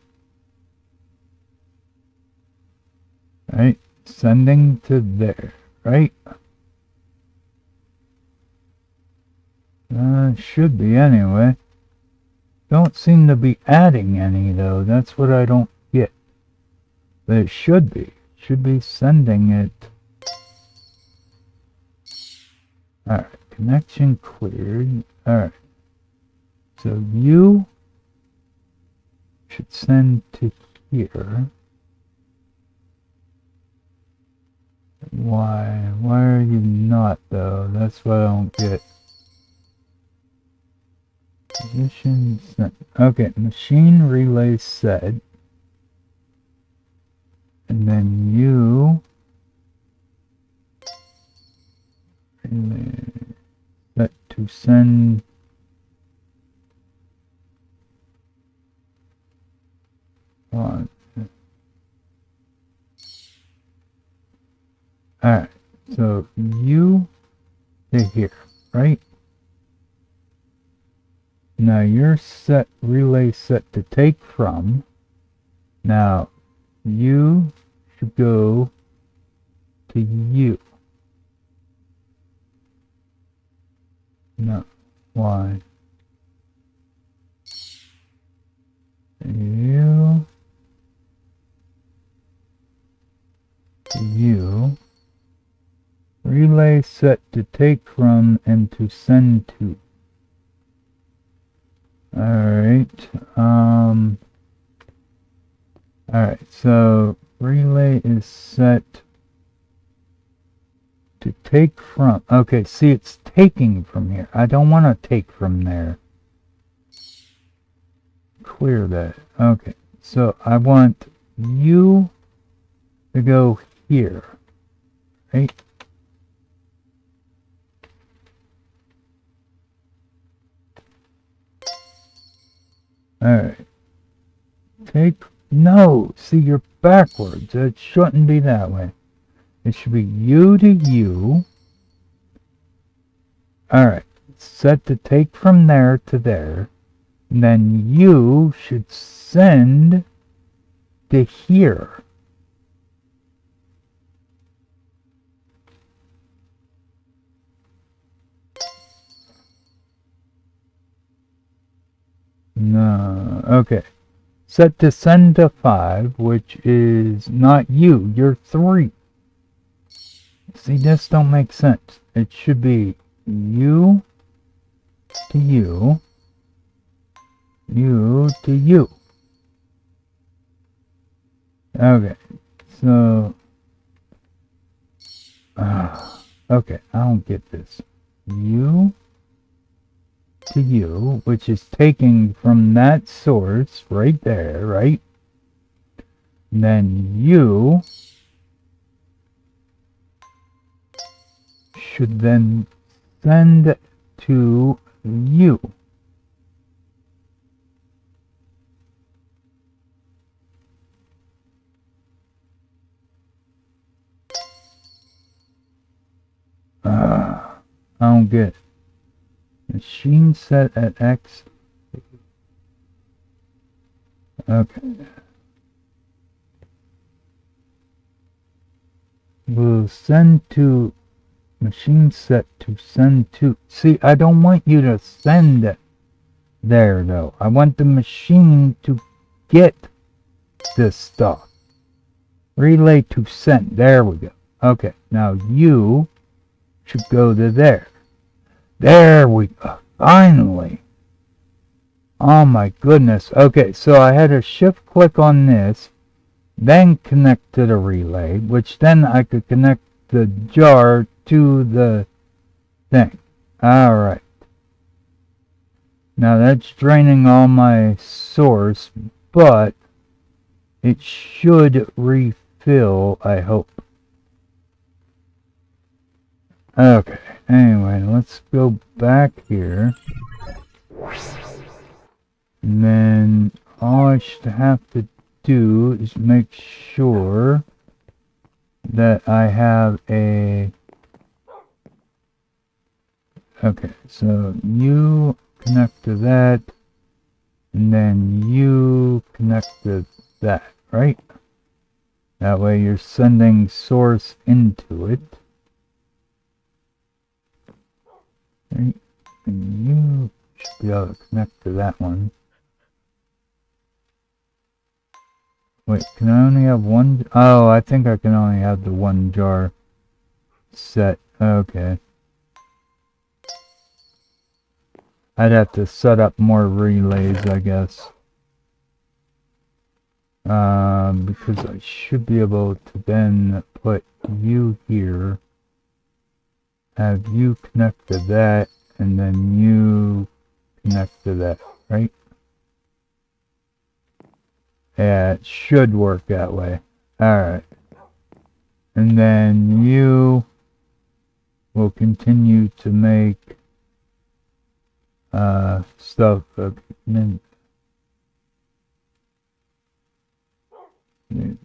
Right? Sending to there. Right? It should be anyway. Don't seem to be adding any though. That's what I don't get. But it should be. Should be sending it. Alright. Connection cleared. Alright. So you should send to here. Why? Why are you not though? That's what I don't get. Position set. Okay, machine relay set. And then you relay set to send on. Alright, so you to here, right? Now you're set relay set to take from. Now you should go to you. No, why? You to you. Relay set to take from and to send to. Alright, alright, so relay is set to take from. Okay, see, it's taking from here. I don't want to take from there. Clear that. Okay, so I want you to go here, right? Alright. Take. No! See, you're backwards. It shouldn't be that way. It should be you to you. Alright. Set to take from there to there. And then you should send to here. No. Okay. Set to send to 5, which is not you. You're 3. See, this don't make sense. It should be you to you. You to you. Okay. So. Okay. I don't get this. You to you, which is taking from that source right there, right? And then you should then send to you. I don't get it. Machine set at X. Okay. We'll send to machine set to send to. See, I don't want you to send it there though. I want the machine to get this stuff. Relay to send. There we go. Okay. Now you should go to there. There we go. Finally. Oh my goodness. Okay, so I had to shift click on this, then connect to the relay, which then I could connect the jar to the thing. Alright. Now that's draining all my source, but it should refill, I hope. Okay. Anyway, let's go back here. And then all I should have to do is make sure that I have a... Okay, so you connect to that, and then you connect to that, right? That way you're sending source into it. Right? And you be able to connect to that one. Wait, can I only have one? Oh, I think I can only have the one jar set. Okay. I'd have to set up more relays, I guess. Because I should be able to then put you here, have you connect to that, and then you connect to that, right? Yeah, it should work that way. Alright. And then you will continue to make stuff.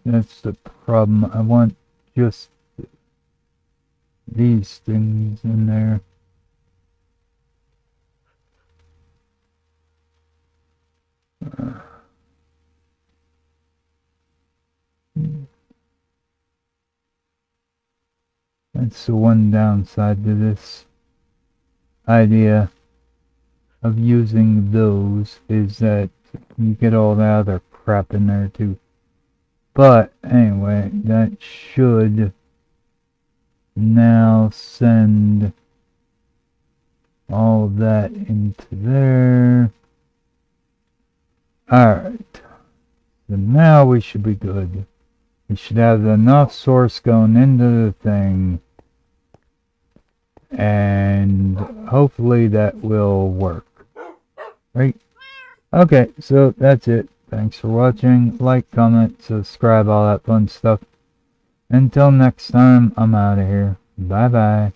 That's the problem. I want just these things in there. That's the one downside to this idea of using those, is that you get all that other crap in there too. But anyway, that should now send all of that into there. Alright, so now we should be good. We should have enough source going into the thing, and hopefully that will work. Right? Okay, so that's it. Thanks for watching. Like, comment, subscribe, all that fun stuff. Until next time, I'm out of here. Bye bye.